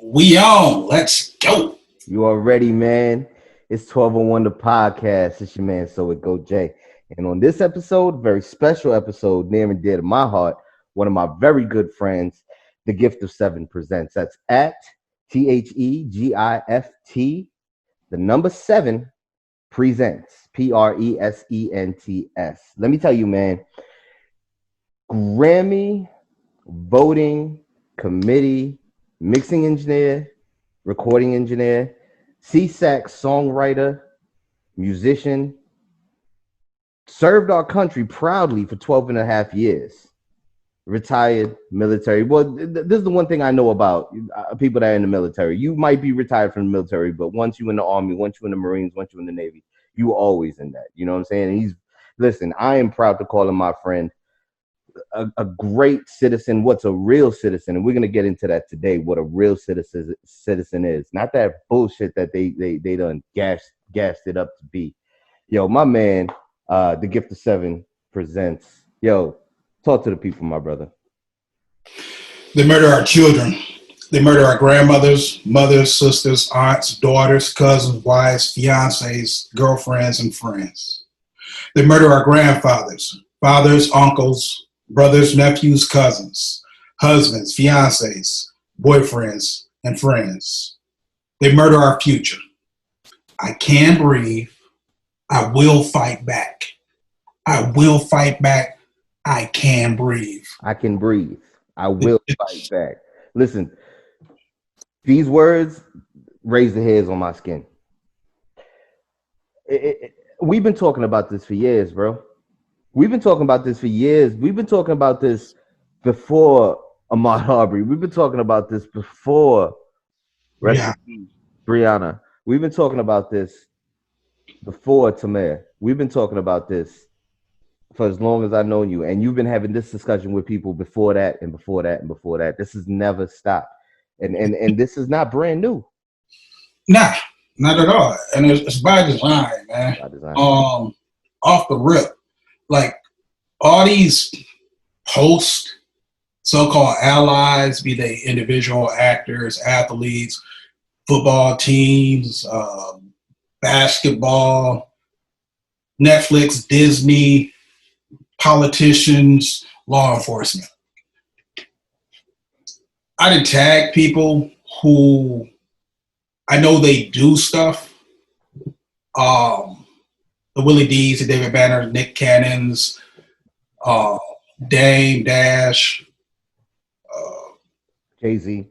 We on. Let's go. You already, man. It's 1201 the podcast. It's your man, So It Go Jay. And on this episode, very special episode, near and dear to my heart, one of my very good friends, The Gift of Seven presents. That's at THEGIFT, the number 7 presents. PRESENTS. Let me tell you, man, Grammy voting committee, mixing engineer, recording engineer, CSAC songwriter, musician, served our country proudly for 12 and a half years, retired military. Well, this is the one thing I know about people that are in the military. You might be retired from the military, but once you're in the Army, once you're in the Marines, once you're in the Navy, you always in that. You know what I'm saying? And listen, I am proud to call him my friend. A great citizen. What's a real citizen? And we're gonna get into that today. What a real citizen is. Not that bullshit that they done gassed it up to be. Yo, my man, The Gift of Seven presents. Yo, talk to the people, my brother. They murder our children. They murder our grandmothers, mothers, sisters, aunts, daughters, cousins, wives, fiancés, girlfriends, and friends. They murder our grandfathers, fathers, uncles, brothers, nephews, cousins, husbands, fiancés, boyfriends, and friends. They murder our future. I can breathe. I will fight back. I will fight back. I can breathe. I can breathe. I will fight back. Listen, these words raise the hairs on my skin. We've been talking about this for years, bro. We've been talking about this for years. We've been talking about this before Ahmaud Arbery. We've been talking about this before Brianna. We've been talking about this before Tamir. We've been talking about this for as long as I've known you. And you've been having this discussion with people before that and before that and before that. This has never stopped. And this is not brand new. Nah, not at all. And it's by design, man. By design. Off the rip. Like, all these hosts, so-called allies, be they individual actors, athletes, football teams, basketball, Netflix, Disney, politicians, law enforcement. I did tag people who I know they do stuff. The Willie D's, the David Banner, Nick Cannons, Dame Dash, Jay-Z.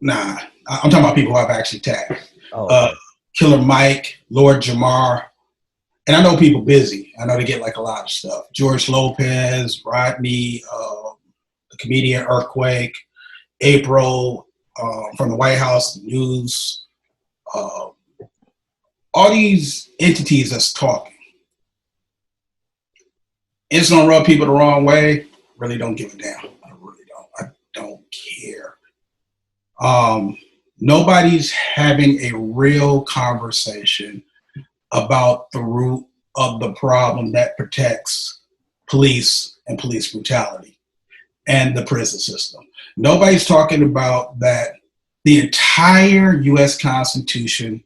Nah, I'm talking about people who I've actually tagged. Oh. Killer Mike, Lord Jamar. And I know people busy. I know they get like a lot of stuff. George Lopez, Rodney, the comedian Earthquake, April from the White House News. All these entities that's talking. It's gonna rub people the wrong way. Really don't give a damn. I really don't. I don't care. Nobody's having a real conversation about the root of the problem that protects police and police brutality and the prison system. Nobody's talking about that the entire U.S. Constitution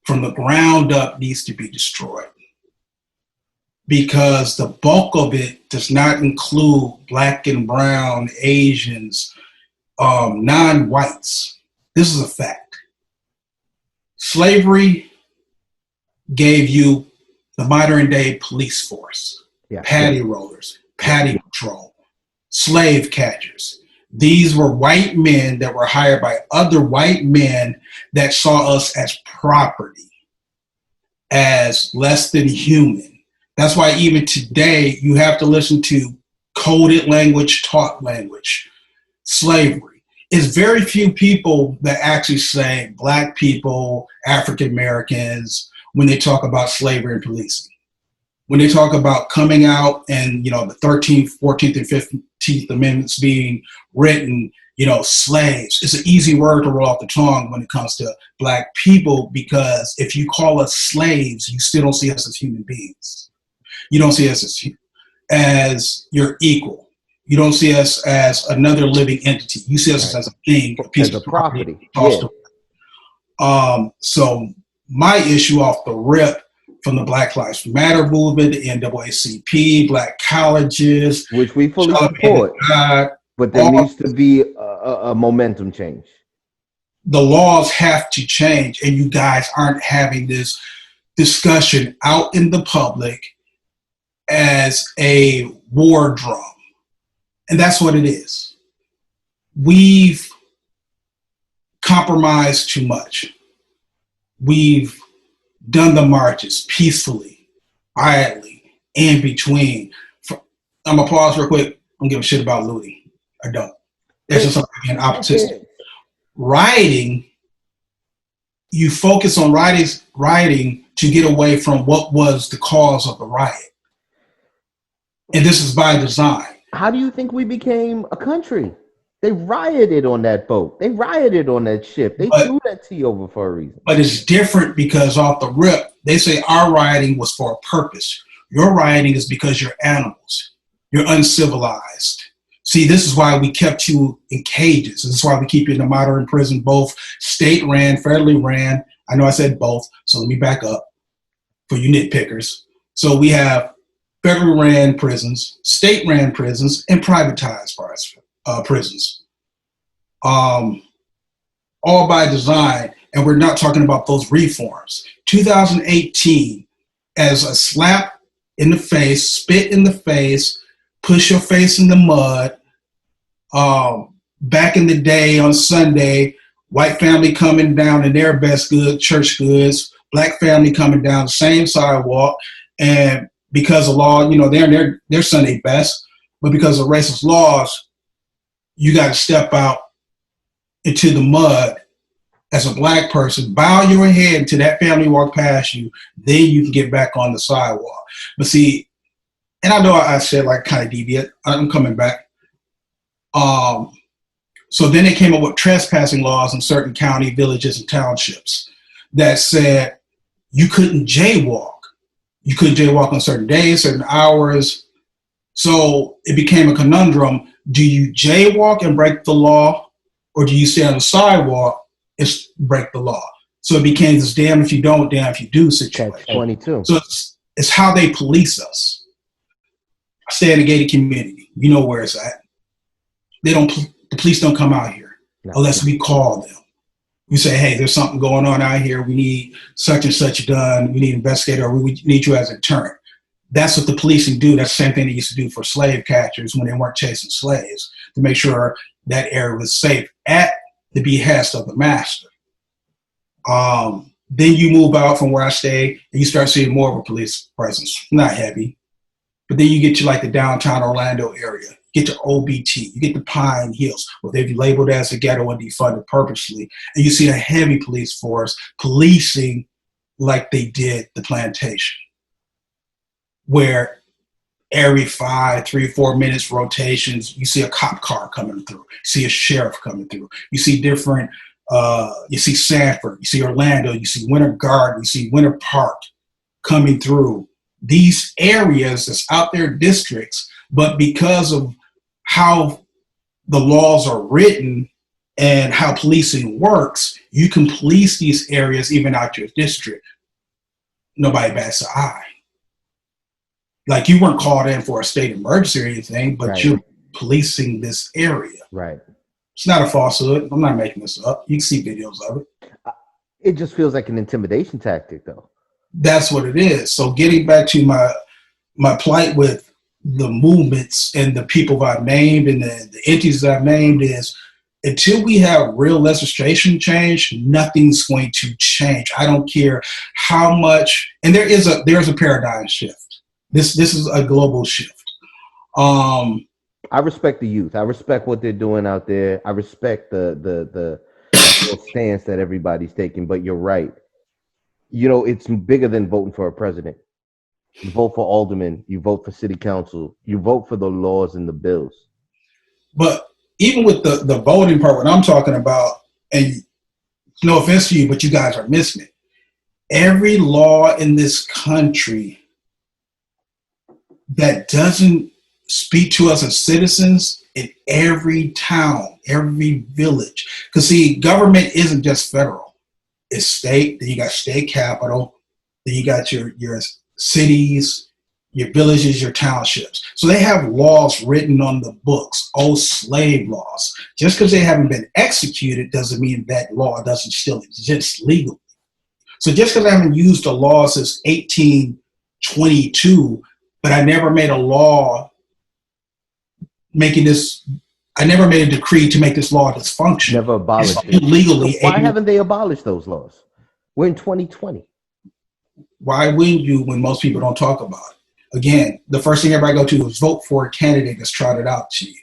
from the ground up needs to be destroyed because the bulk of it does not include black and brown, Asians, non-whites. This is a fact. Slavery gave you the modern day police force, patty rollers, patty patrol, slave catchers. These were white men that were hired by other white men that saw us as property, as less than human. That's why even today you have to listen to coded language, taught language, slavery. It's very few people that actually say black people, African Americans, when they talk about slavery and policing. When they talk about coming out and, the 13th, 14th, and 15th Amendments being written, slaves. It's an easy word to roll off the tongue when it comes to black people, because if you call us slaves, you still don't see us as human beings. You don't see us as your equal. You don't see us as another living entity. You see us as a thing, a piece as a of property. Yeah. So my issue off the rip from the Black Lives Matter movement, the NAACP, black colleges, which we fully support, but there needs to be a momentum change. The laws have to change, and you guys aren't having this discussion out in the public as a war drum. And that's what it is. We've compromised too much. We've done the marches peacefully, quietly, in between. I'm gonna pause real quick. I don't give a shit about looting. I don't. That's just something being opportunistic. Rioting, you focus on rioting to get away from what was the cause of the riot. And this is by design. How do you think we became a country? They rioted on that boat. They rioted on that ship. They threw that tea over for a reason. But it's different because off the rip, they say our rioting was for a purpose. Your rioting is because you're animals. You're uncivilized. See, this is why we kept you in cages. This is why we keep you in the modern prison, both state ran, federally ran. I know I said both, so let me back up for you nitpickers. So we have federally ran prisons, state ran prisons, and privatized prisons. All by design, and we're not talking about those reforms. 2018, as a slap in the face, spit in the face, push your face in the mud. Back in the day on Sunday, white family coming down in their best good church goods, black family coming down the same sidewalk, and because of law, they're in their Sunday best, but because of racist laws, you got to step out into the mud as a black person, bow your head until that family walk past you, then you can get back on the sidewalk. But see, and I know I said like kind of deviant, I'm coming back. So then they came up with trespassing laws in certain county, villages, and townships that said you couldn't jaywalk. You couldn't jaywalk on certain days, certain hours. So it became a conundrum. Do you jaywalk and break the law, or do you stay on the sidewalk and break the law? So it became this damn if you don't, damn if you do situation. 22. So it's how they police us. I stay in a gated community. You know where it's at. The police don't come out here unless we call them. We say, hey, there's something going on out here. We need such and such done. We need an investigator, or we need you as a deterrent. That's what the policing do. That's the same thing they used to do for slave catchers when they weren't chasing slaves, to make sure that area was safe at the behest of the master. Then you move out from where I stay and you start seeing more of a police presence. Not heavy, but then you get to like the downtown Orlando area. You get to OBT, you get to Pine Hills, where they've labeled as a ghetto and defunded purposely. And you see a heavy police force policing like they did the plantation, where every 5, 3, 4 minutes rotations, you see a cop car coming through, you see a sheriff coming through, you see different, you see Sanford, you see Orlando, you see Winter Garden, you see Winter Park coming through. These areas that's out there districts, but because of how the laws are written and how policing works, you can police these areas even out your district. Nobody bats an eye. Like you weren't called in for a state emergency or anything, but you're policing this area. Right. It's not a falsehood. I'm not making this up. You can see videos of it. It just feels like an intimidation tactic, though. That's what it is. So getting back to my plight with the movements and the people I've named and the entities I've named is, until we have real legislation change, nothing's going to change. I don't care how much, and there's a paradigm shift. This is a global shift. I respect the youth. I respect what they're doing out there. I respect the stance that everybody's taking. But you're right. It's bigger than voting for a president. You vote for aldermen. You vote for city council. You vote for the laws and the bills. But even with the voting part, what I'm talking about, and no offense to you, but you guys are missing it. Every law in this country that doesn't speak to us as citizens in every town, every village. Because see, government isn't just federal. It's state, then you got state capital, then you got your cities, your villages, your townships. So they have laws written on the books, old slave laws. Just because they haven't been executed doesn't mean that law doesn't still exist legally. So just because I haven't used a law since 1822, but I never made a law making this, I never made a decree to make this law dysfunction. Never abolished it. Legally. So why haven't they abolished those laws? We're in 2020. Why wouldn't you when most people don't talk about it? Again, the first thing everybody go to is vote for a candidate that's trotted out to you.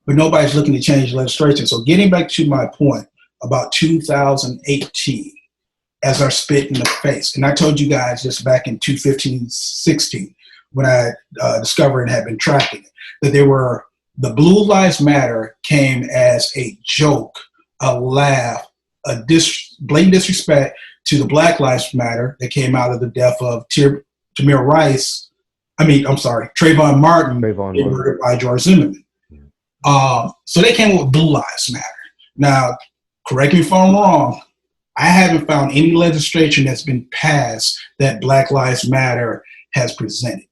But nobody's looking to change legislation. So getting back to my point about 2018 as our spit in the face. And I told you guys just back in 2015-16 when I discovered and had been tracking it, that there were the Blue Lives Matter came as a joke, a laugh, a blatant disrespect to the Black Lives Matter that came out of the death of Trayvon Martin, murdered by George Zimmerman. So they came with Blue Lives Matter. Now, correct me if I'm wrong, I haven't found any legislation that's been passed that Black Lives Matter has presented.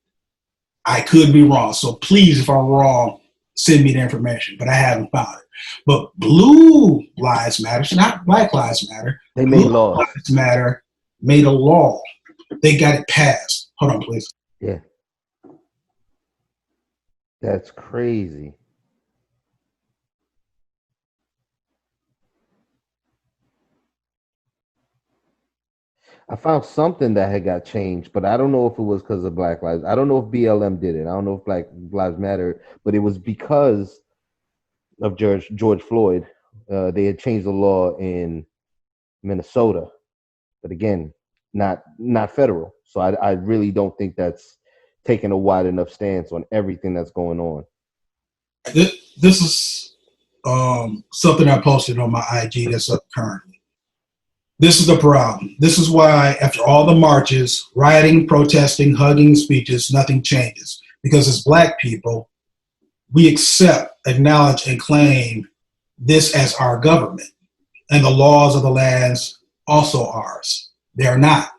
I could be wrong, so please, if I'm wrong, send me the information, but I haven't found it. But Blue Lives Matter, not Black Lives Matter. They made laws. Blue Lives Matter made a law. They got it passed. Hold on, please. Yeah. That's crazy. I found something that had got changed, but I don't know if it was because of Black Lives. I don't know if BLM did it. I don't know if Black Lives Matter, but it was because of George Floyd. They had changed the law in Minnesota, but again, not federal. So I really don't think that's taking a wide enough stance on everything that's going on. This is something I posted on my IG that's up currently. This is the problem. This is why after all the marches, rioting, protesting, hugging speeches, nothing changes. Because as Black people, we accept, acknowledge, and claim this as our government. And the laws of the lands also ours. They are not.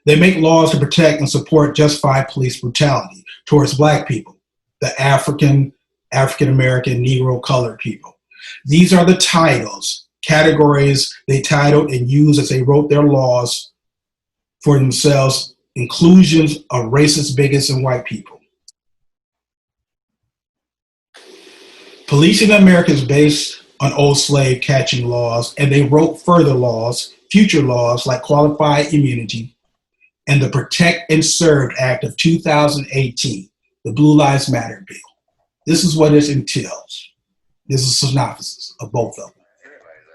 They make laws to protect and support justified police brutality towards Black people, the African American, Negro, colored people. These are the titles, categories they titled and used as they wrote their laws for themselves, inclusions of racist, bigots, and white people. Policing America is based on old slave catching laws, and they wrote further laws, future laws like qualified immunity and the Protect and Serve Act of 2018, the Blue Lives Matter bill. This is what it entails. This is a synopsis of both of them.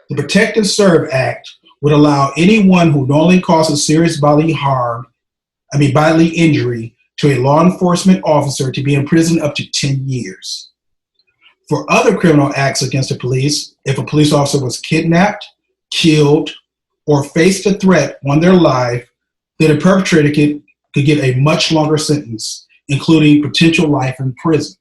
The Protect and Serve Act would allow anyone who knowingly causes serious bodily injury to a law enforcement officer to be imprisoned up to 10 years. For other criminal acts against the police, if a police officer was kidnapped, killed, or faced a threat on their life, then a perpetrator could get a much longer sentence, including potential life in prison.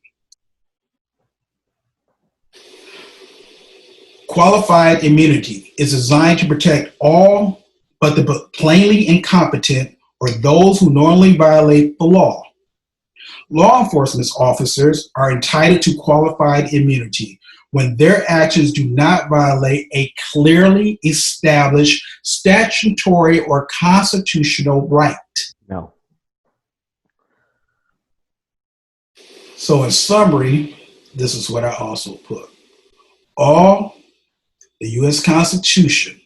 Qualified immunity is designed to protect all but the plainly incompetent or those who knowingly violate the law. Law enforcement officers are entitled to qualified immunity when their actions do not violate a clearly established statutory or constitutional right. No. So in summary, this is what I also put. All the U.S. Constitution,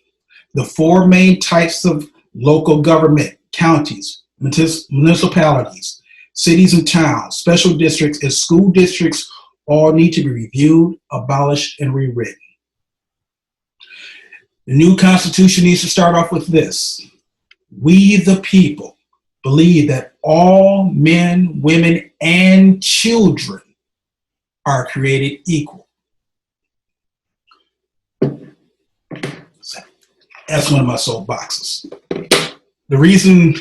the four main types of local government, counties, municipalities, cities and towns, special districts, and school districts all need to be reviewed, abolished, and rewritten. The new Constitution needs to start off with this. We, the people, believe that all men, women, and children are created equal. That's one of my soapboxes. The reason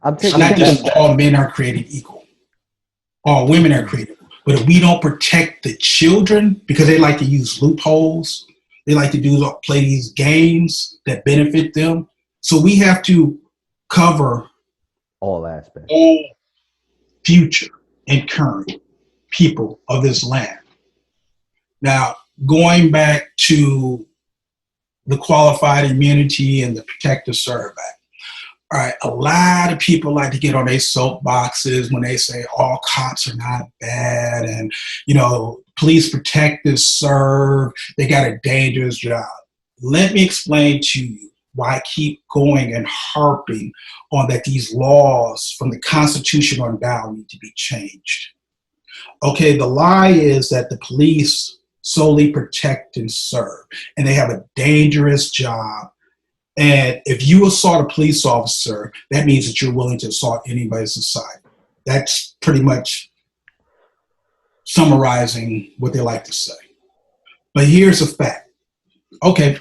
I'm It's taking not just all men are created equal, all women are created equal. But if we don't protect the children, because they like to use loopholes, they like to play these games that benefit them. So we have to cover all aspects, all future and current people of this land. Now, going back to the qualified immunity and the Protect and Serve Act. All right, a lot of people like to get on their soapboxes when they say all cops are not bad and, police protect and serve, they got a dangerous job. Let me explain to you why I keep going and harping on that these laws from the Constitution on down need to be changed. Okay, the lie is that the police solely protect and serve, and they have a dangerous job. And if you assault a police officer, that means that you're willing to assault anybody in society. That's pretty much summarizing what they like to say. But here's a fact. Okay,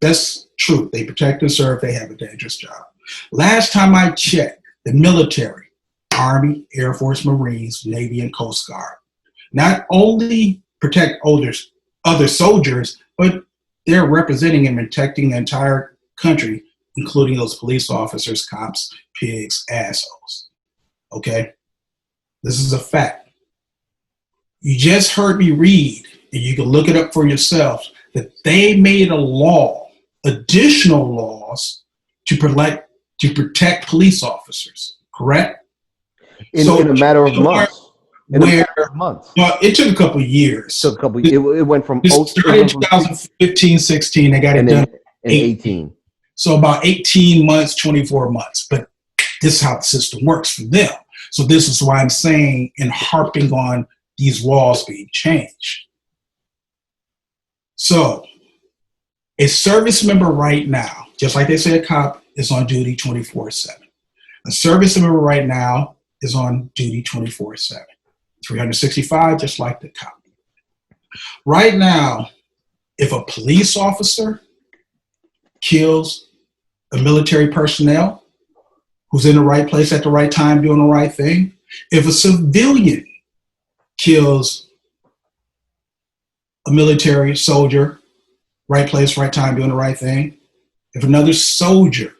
that's true. They protect and serve. They have a dangerous job. Last time I checked, the military, Army, Air Force, Marines, Navy, and Coast Guard, not only protect other soldiers, but they're representing and protecting the entire country, including those police officers, cops, pigs, assholes. Okay? This is a fact. You just heard me read, and you can look it up for yourself, that they made a law, additional laws, to protect police officers, correct? In a matter of months. Well, it took a couple of years. It went from 2015, 16. They got it done in 18. So about 18 months, 24 months. But this is how the system works for them. So this is why I'm saying and harping on these laws being changed. So a service member right now, just like they say a cop is on duty 24/7. A service member right now is on duty 24/7. 365, just like the cop. Right now, if a police officer kills a military personnel who's in the right place at the right time doing the right thing, if a civilian kills a military soldier, right place, right time doing the right thing, if another soldier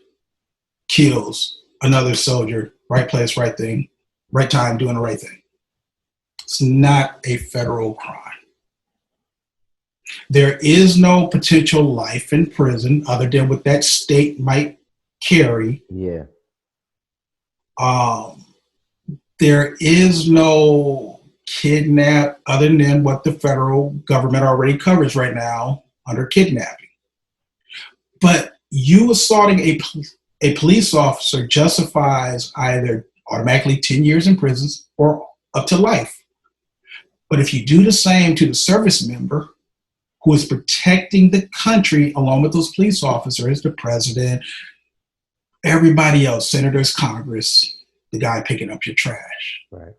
kills another soldier, right place, right thing, right time doing the right thing, it's not a federal crime. There is no potential life in prison other than what that state might carry. Yeah. There is no kidnap other than what the federal government already covers right now under kidnapping. But you assaulting a police officer justifies either automatically 10 years in prison or up to life. But if you do the same to the service member who is protecting the country along with those police officers, the president, everybody else, senators, Congress, the guy picking up your trash. Right.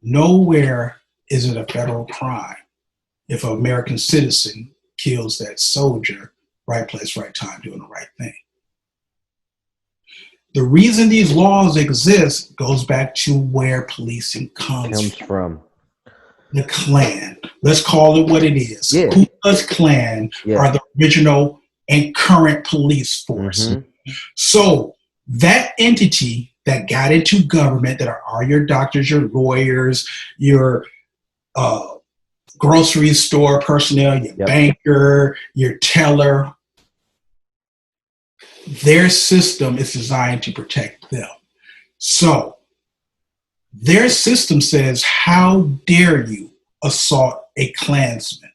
Nowhere is it a federal crime if an American citizen kills that soldier, right place, right time, doing the right thing. The reason these laws exist goes back to where policing comes from. The Klan. Let's call it what it is. Yeah. Ku Klux Klan are the original and current police force. Mm-hmm. So that entity that got into government, that are your doctors, your lawyers, your grocery store personnel, your banker, your teller, their system is designed to protect them. So their system says, how dare you assault a Klansman?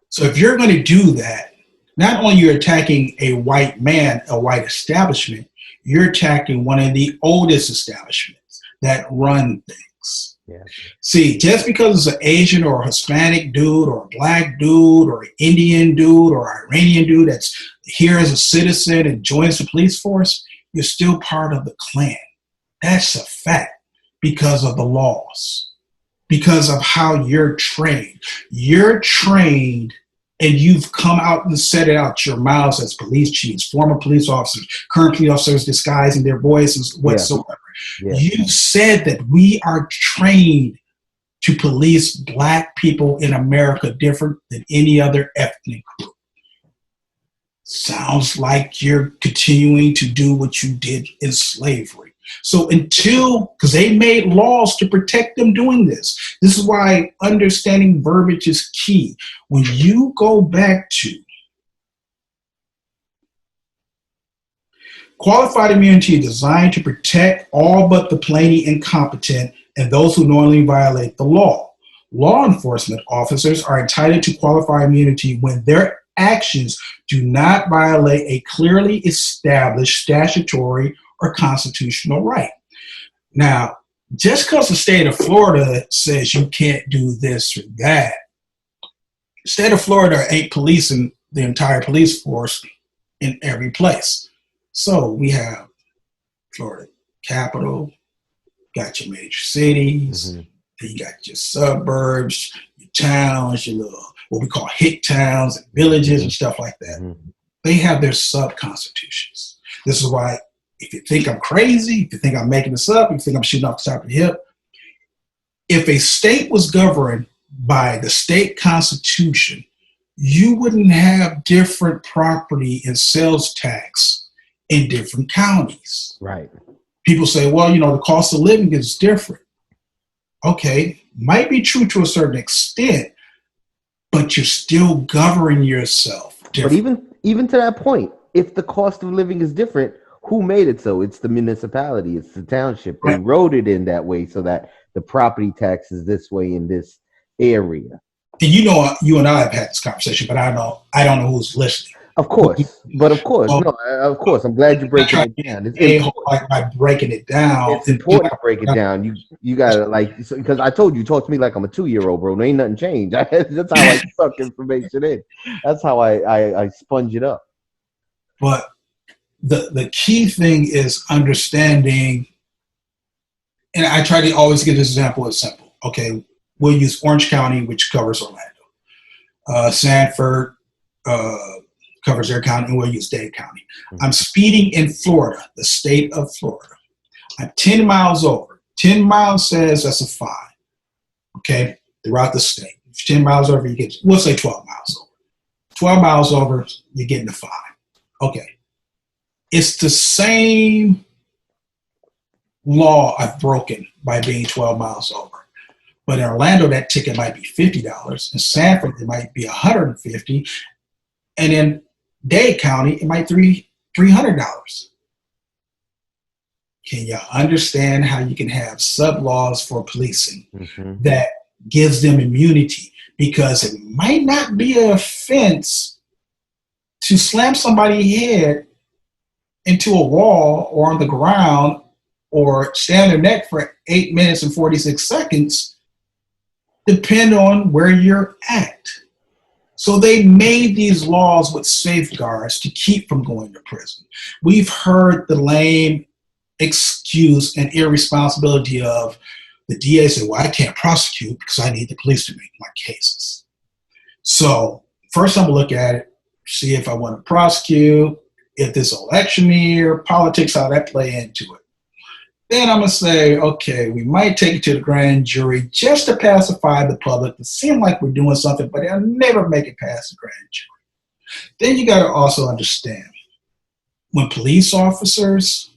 So if you're going to do that, not only you're attacking a white man, a white establishment, you're attacking one of the oldest establishments that run things. Yeah. See, just because it's an Asian or a Hispanic dude or a black dude or an Indian dude or Iranian dude that's here as a citizen and joins the police force, you're still part of the Klan. That's a fact because of the laws, because of how you're trained. You're trained and you've come out and said it out your mouths as police chiefs, former police officers, current police officers disguising their voices whatsoever. Yeah. You said that we are trained to police Black people in America different than any other ethnic group. Sounds like you're continuing to do what you did in slavery. So because they made laws to protect them doing this. This is why understanding verbiage is key. When you go back to qualified immunity is designed to protect all but the plainly incompetent and those who knowingly violate the law. Law enforcement officers are entitled to qualified immunity when their actions do not violate a clearly established statutory or constitutional right. Now, just because the state of Florida says you can't do this or that, the state of Florida ain't policing the entire police force in every place. So we have Florida capital, got your major cities, then you got your suburbs, your towns, your little, what we call hick towns and villages and stuff like that. They have their sub-constitutions. This is why, if you think I'm crazy, if you think I'm making this up, if you think I'm shooting off the top of the hip, if a state was governed by the state constitution, you wouldn't have different property and sales tax in different counties. Right. People say, well, the cost of living is different. Okay, might be true to a certain extent, but you're still governing yourself different. But even to that point, if the cost of living is different, who made it so? It's the municipality, it's the township. They wrote it in that way so that the property tax is this way in this area. And you and I have had this conversation, but I don't know who's listening. Of course, of course. I'm glad you're breaking it down. It's by breaking it down. It's important to break it down. You gotta because I told you, talk to me like I'm a 2-year-old, bro. There ain't nothing changed. That's how I suck information in. That's how I sponge it up. But the key thing is understanding, and I try to always give this example as simple. Okay, we'll use Orange County, which covers Orlando. Sanford covers their county, and we'll use Dade County. I'm speeding in Florida, the state of Florida. I'm 10 miles over. 10 miles says that's a fine, okay, throughout the state. If 10 miles over, we'll say 12 miles over. 12 miles over, you're getting a fine. Okay. It's the same law I've broken by being 12 miles over. But in Orlando, that ticket might be $50. In Sanford, it might be $150. And in Dade County, it might be $300. Can you understand how you can have sub-laws for policing that gives them immunity? Because it might not be an offense to slam somebody's head into a wall or on the ground or stand their neck for 8 minutes and 46 seconds, depend on where you're at. So they made these laws with safeguards to keep from going to prison. We've heard the lame excuse and irresponsibility of the DA said, well, I can't prosecute because I need the police to make my cases. So first I'm gonna look at it, see if I want to prosecute, if this election year, politics, how that play into it. Then I'm going to say, okay, we might take it to the grand jury just to pacify the public, to seem like we're doing something, but they'll never make it past the grand jury. Then you got to also understand, when police officers,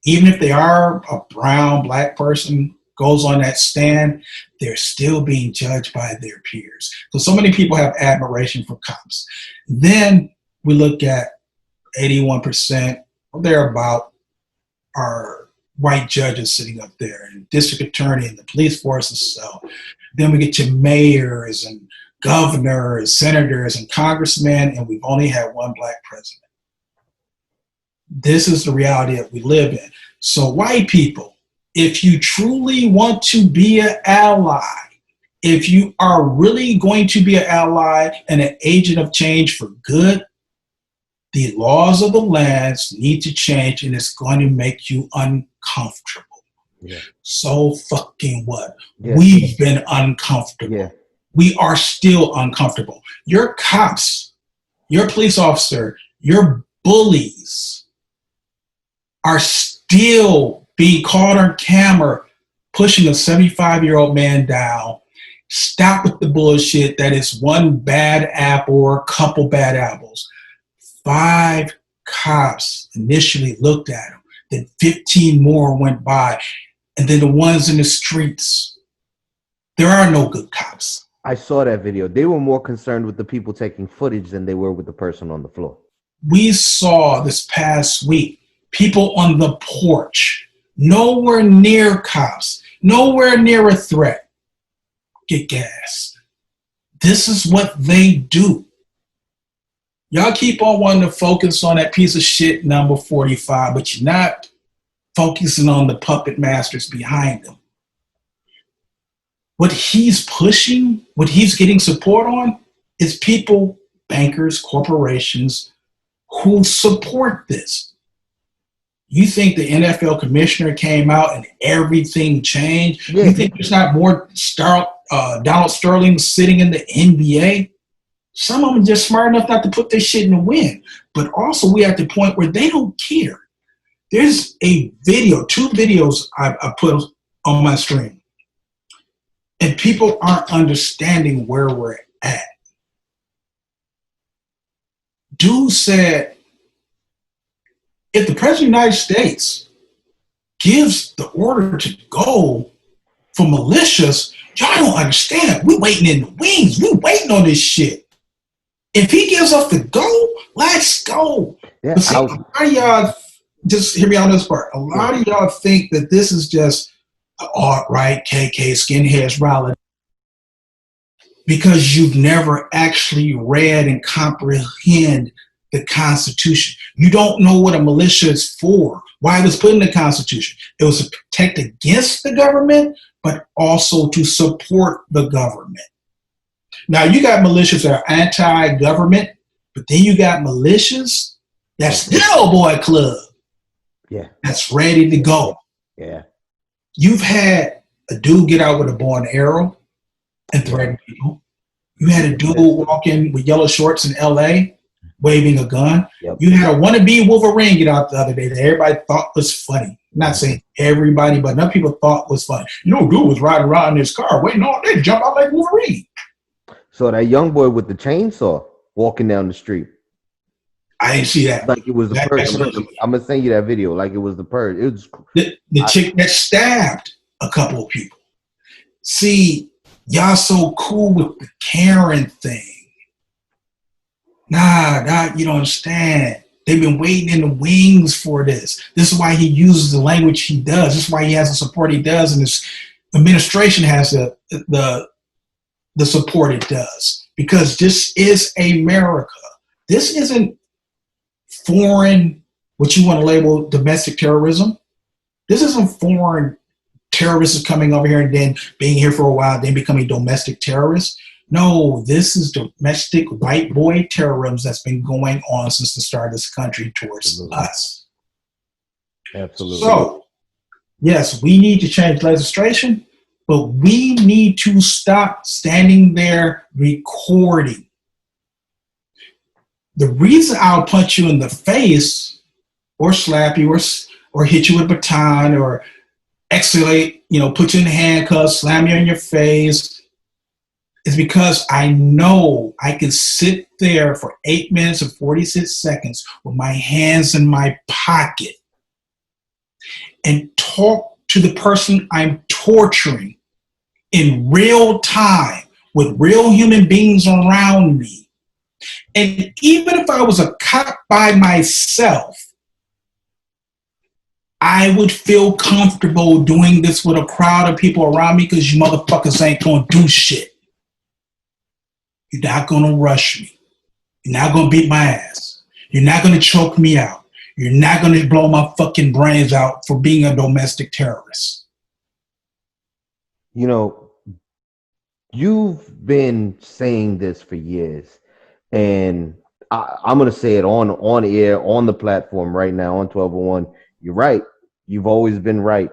even if they are a brown, Black person, goes on that stand, they're still being judged by their peers. So many people have admiration for cops. Then we look at 81% or thereabout are white judges sitting up there, and district attorney and the police forces. So then we get to mayors and governors, senators, and congressmen, and we've only had one Black president. This is the reality that we live in. So white people, if you truly want to be an ally, if you are really going to be an ally and an agent of change for good, the laws of the lands need to change, and it's going to make you uncomfortable. Yeah. So fucking what? Yeah. We've been uncomfortable. Yeah. we are still uncomfortable. Your cops, your police officer, your bullies are still being caught on camera pushing a 75-year-old man down. Stop with the bullshit that it's one bad apple or a couple bad apples. 5 cops initially looked at him, then 15 more went by, and then the ones in the streets. There are no good cops. I saw that video. They were more concerned with the people taking footage than they were with the person on the floor. We saw this past week people on the porch, nowhere near cops, nowhere near a threat, get gassed. This is what they do. Y'all keep on wanting to focus on that piece of shit number 45, but you're not focusing on the puppet masters behind them. What he's pushing, what he's getting support on, is people, bankers, corporations who support this. You think the NFL commissioner came out and everything changed? Yeah. You think there's not more Donald Sterling sitting in the NBA? Some of them are just smart enough not to put their shit in the wind. But also we're at the point where they don't care. There's a video, 2 videos I put on my stream. And people aren't understanding where we're at. Dude said, if the President of the United States gives the order to go for militias, y'all don't understand. We waiting in the wings. We waiting on this shit. If he gives us the go, let's go. Yeah, see, a lot of y'all, just hear me on this part. A lot of y'all think that this is just alt-right, KK, skinheads rally, because you've never actually read and comprehend the Constitution. You don't know what a militia is for, why it was put in the Constitution. It was to protect against the government, but also to support the government. Now, you got militias that are anti-government, but then you got militias that's the old boy club. Yeah. That's ready to go. Yeah. You've had a dude get out with a bow and arrow and threaten people. You had a dude walk in with yellow shorts in LA waving a gun. Yep. You had a wannabe Wolverine get out the other day that everybody thought was funny. I'm not saying everybody, but enough people thought was funny. You know, dude was riding around in his car waiting all day to jump out like Wolverine. So that young boy with the chainsaw walking down the street. I didn't see that. Like it was the Purge. I'm going to send you that video like it was the Purge. It was the chick that stabbed a couple of people. See, y'all so cool with the Karen thing. Nah, you don't understand. They've been waiting in the wings for this. This is why he uses the language he does. This is why he has the support he does, and this administration has the support it does. Because this is America. This isn't foreign, what you want to label domestic terrorism. This isn't foreign terrorists coming over here and then being here for a while, then becoming domestic terrorists. No, this is domestic white boy terrorism that's been going on since the start of this country towards us. Absolutely. So, yes, we need to change legislation, but we need to stop standing there recording. The reason I'll punch you in the face or slap you or hit you with a baton or escalate, put you in handcuffs, slam you in your face, is because I know I can sit there for 8 minutes and 46 seconds with my hands in my pocket and talk to the person I'm torturing in real time with real human beings around me. And even if I was a cop by myself, I would feel comfortable doing this with a crowd of people around me because you motherfuckers ain't gonna do shit. You're not gonna rush me. You're not gonna beat my ass. You're not gonna choke me out. You're not gonna blow my fucking brains out for being a domestic terrorist. You've been saying this for years, and I'm gonna say it on air, on the platform right now on 1201. You're right. You've always been right.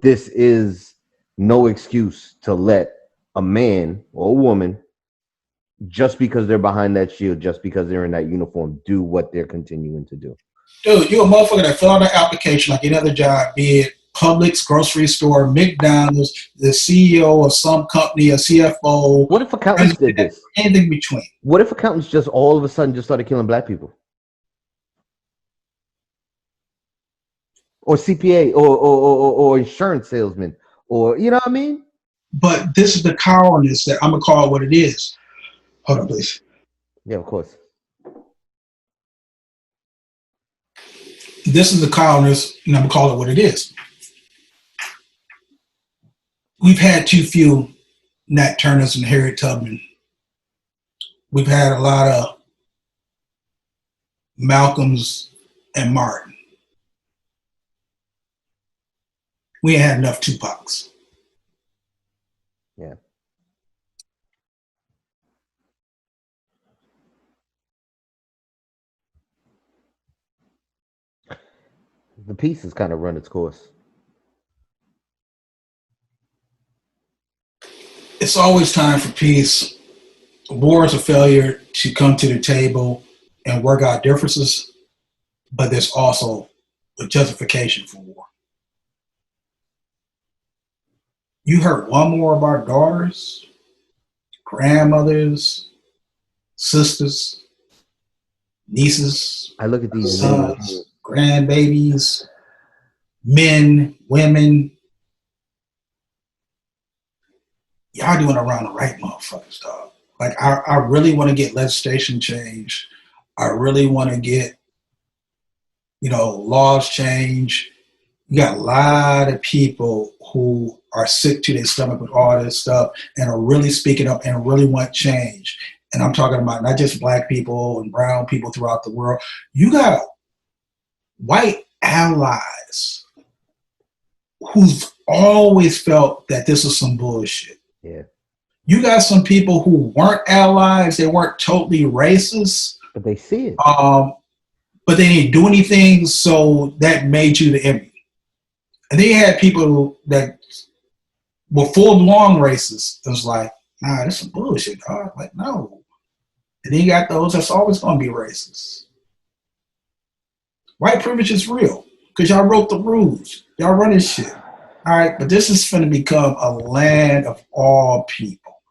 This is no excuse to let a man or a woman, just because they're behind that shield, just because they're in that uniform, do what they're continuing to do. Dude, you're a motherfucker that fill out an application like any other job, be it Publix, grocery store, McDonald's, the CEO of some company, a CFO. What if accountants did this? Anything between. What if accountants just all of a sudden just started killing black people? Or CPA or insurance salesman, or you know what I mean? But this is the cowardice that I'm gonna call it what it is. Hold on, please. Yeah, of course. This is the cowardice, and I'm gonna call it what it is. We've had too few Nat Turners and Harriet Tubman. We've had a lot of Malcolms and Martin. We ain't had enough Tupacs. Yeah. The piece has kind of run its course. It's always time for peace. War is a failure to come to the table and work out differences, but there's also a justification for war. You heard one more of our daughters, grandmothers, sisters, nieces, I look at these sons, grandbabies, men, women. Y'all doing around the right motherfuckers, dog. Like, I really want to get legislation change. I really want to get, laws change. You got a lot of people who are sick to their stomach with all this stuff and are really speaking up and really want change. And I'm talking about not just black people and brown people throughout the world. You got white allies who've always felt that this is some bullshit. Yeah. You got some people who weren't allies, they weren't totally racist. But they see it. But they didn't do anything, so that made you the enemy. And then you had people that were full-blown racist. It was like, nah, this is bullshit, dog. Like, no. And then you got those that's always going to be racist. White privilege is real because y'all wrote the rules. Y'all run this shit. All right, but this is going to become a land of all people.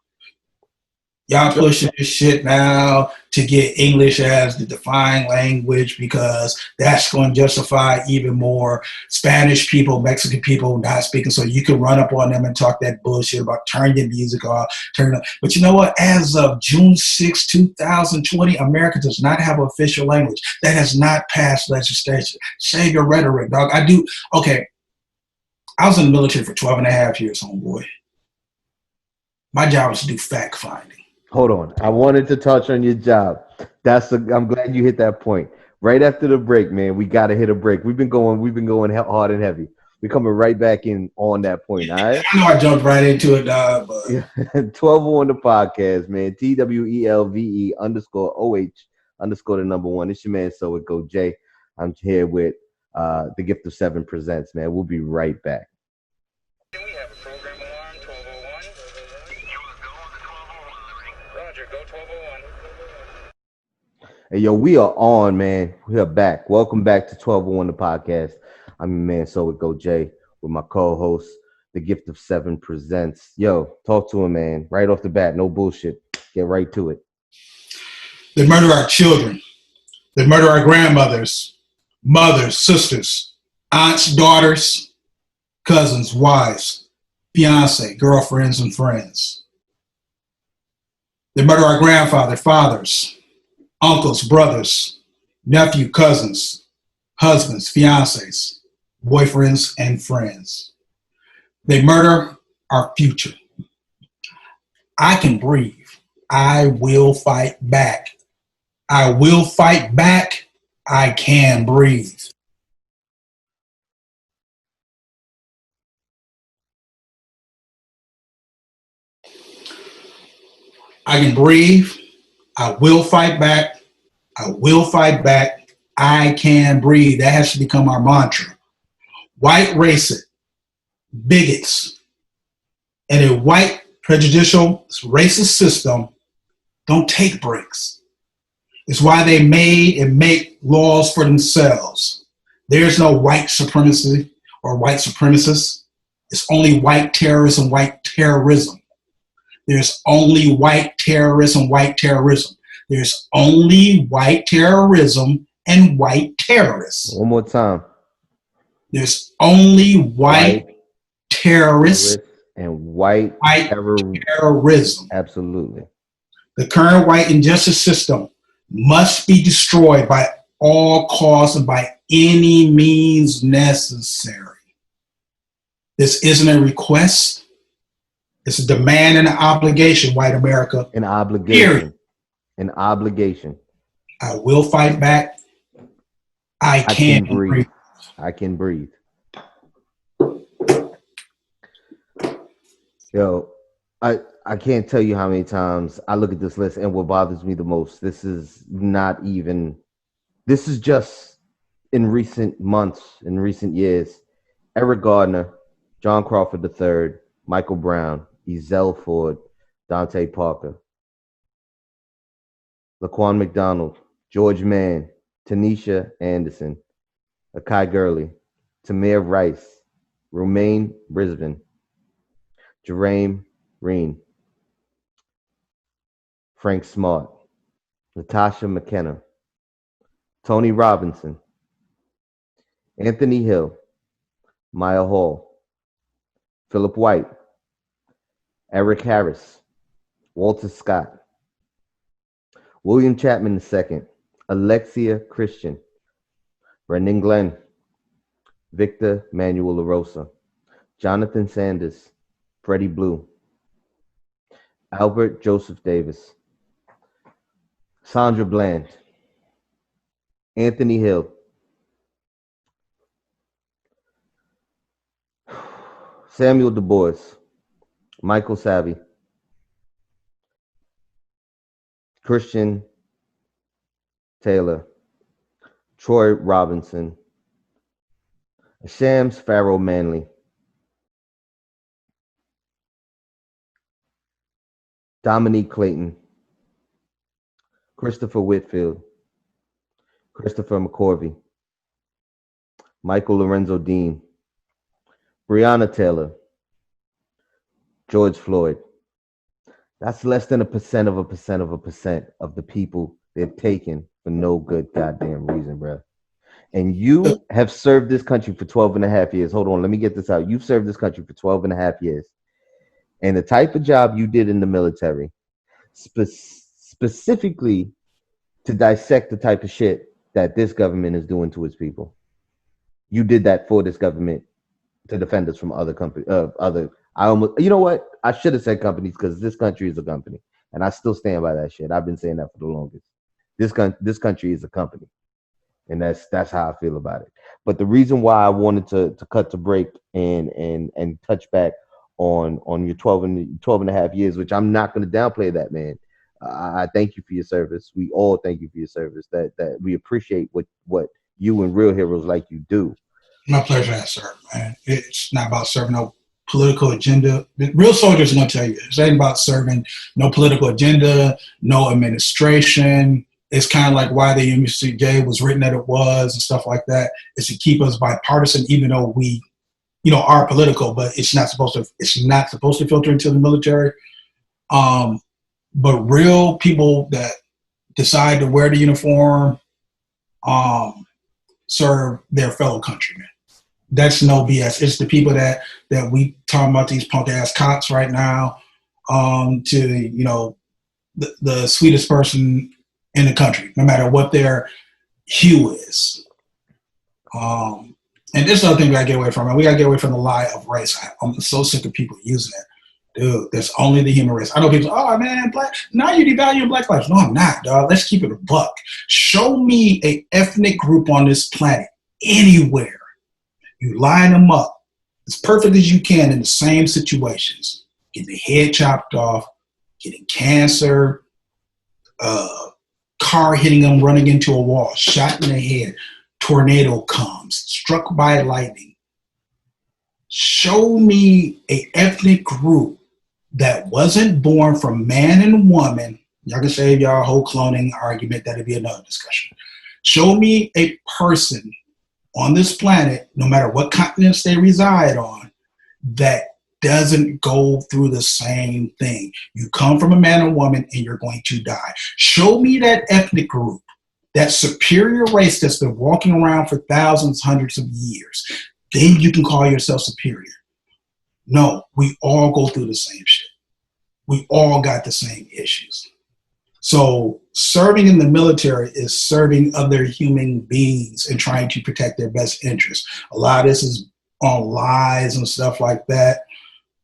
Y'all pushing this shit now to get English as the defined language because that's going to justify even more Spanish people, Mexican people not speaking. So you can run up on them and talk that bullshit about turn your music off, turn it off. But you know what? As of June 6, 2020, America does not have an official language. That has not passed legislation. Save your rhetoric, dog. Okay. I was in the military for 12 and a half years, homeboy. My job was to do fact finding. Hold on. I wanted to touch on your job. I'm glad you hit that point. Right after the break, man, we got to hit a break. We've been going hard and heavy. We're coming right back in on that point, all right? I know I jumped right into it, dog. But 1201 the podcast, man. TWELVE _OH _ the number one. It's your man, So It Go Jay. I'm here with The Gift of Seven Presents, man. We'll be right back. We have a program alarm, 1201. Roger, go 1201. Hey, yo, we are on, man. We are back. Welcome back to 1201 the podcast. I'm your man, So It Go Jay, with my co-host, The Gift of Seven Presents. Yo, talk to him, man. Right off the bat, no bullshit. Get right to it. they murder our children. They murder our grandmothers, mothers, sisters, aunts, daughters, cousins, wives, fiance, girlfriends, and friends. They murder our grandfather, fathers, uncles, brothers, nephew, cousins, husbands, fiancés, boyfriends, and friends. They murder our future. I can breathe. I will fight back. I will fight back. I can breathe. I can breathe. I will fight back. I will fight back. I can breathe. That has to become our mantra. White racists, bigots, and a white prejudicial, racist system don't take breaks. It's why they made and make laws for themselves. There's no white supremacy or white supremacists. It's only white terrorists and white terrorism. There's only white terrorists and white terrorism. There's only white terrorism and white terrorists. One more time. There's only white terrorists and white terrorism. Absolutely. The current white injustice system must be destroyed by all costs and by any means necessary. This isn't a request. It's a demand and an obligation, white America. An obligation. Period. An obligation. I will fight back. I can breathe. I can breathe. Yo, I can't tell you how many times I look at this list and what bothers me the most. This is just in recent months, in recent years. Eric Gardner, John Crawford III, Michael Brown, Ezell Ford, Dante Parker, Laquan McDonald, George Mann, Tanisha Anderson, Akai Gurley, Tamir Rice, Romaine Brisbane, Jerame Reen, Frank Smart, Natasha McKenna, Tony Robinson, Anthony Hill, Maya Hall, Philip White, Eric Harris, Walter Scott, William Chapman II, Alexia Christian, Brendan Glenn, Victor Manuel LaRosa, Jonathan Sanders, Freddie Blue, Albert Joseph Davis, Sandra Bland, Anthony Hill, Samuel Du Bois, Michael Savvy, Christian Taylor, Troy Robinson, Shams Farrow Manley, Dominique Clayton, Christopher Whitfield, Christopher McCorvey, Michael Lorenzo Dean, Breonna Taylor, George Floyd. That's less than 1% of the people they've taken for no good goddamn reason, bro. And you have served this country for 12 and a half years. Hold on, let me get this out. You've served this country for 12 and a half years. And the type of job you did in the military, specifically to dissect the type of shit that this government is doing to its people. You did that for this government to defend us from other companies. You know what? I should have said companies because this country is a company. And I still stand by that shit. I've been saying that for the longest. This country is a company. And that's how I feel about it. But the reason why I wanted to cut to break and touch back on your 12 and a half years, which I'm not going to downplay that, man. I thank you for your service. We all thank you for your service. That we appreciate what you and real heroes like you do. My pleasure to serve, man. It's not about serving no political agenda. Real soldiers are going to tell you this. It ain't about serving no political agenda, no administration. It's kind of like why the MCJ was written that it was and stuff like that. It's to keep us bipartisan, even though we, are political, but it's not supposed to filter into the military. But real people that decide to wear the uniform serve their fellow countrymen. That's no BS. It's the people that we talking about, these punk ass cops right now, to the sweetest person in the country, no matter what their hue is. And this is another thing we gotta get away from. And we gotta get away from the lie of race. I'm so sick of people using it. Dude, there's only the human race. I know people say, oh man, now you devalue black lives. No, I'm not, dog. Let's keep it a buck. Show me a ethnic group on this planet anywhere. You line them up as perfect as you can in the same situations. Getting the head chopped off, getting cancer, car hitting them, running into a wall, shot in the head, tornado comes, struck by lightning. Show me a ethnic group that wasn't born from man and woman, y'all can save y'all whole cloning argument, that'd be another discussion. Show me a person on this planet, no matter what continents they reside on, that doesn't go through the same thing. You come from a man and woman and you're going to die. Show me that ethnic group, that superior race that's been walking around for thousands, hundreds of years. Then you can call yourself superior. No, we all go through the same shit. We all got the same issues. So serving in the military is serving other human beings and trying to protect their best interests. A lot of this is on lies and stuff like that.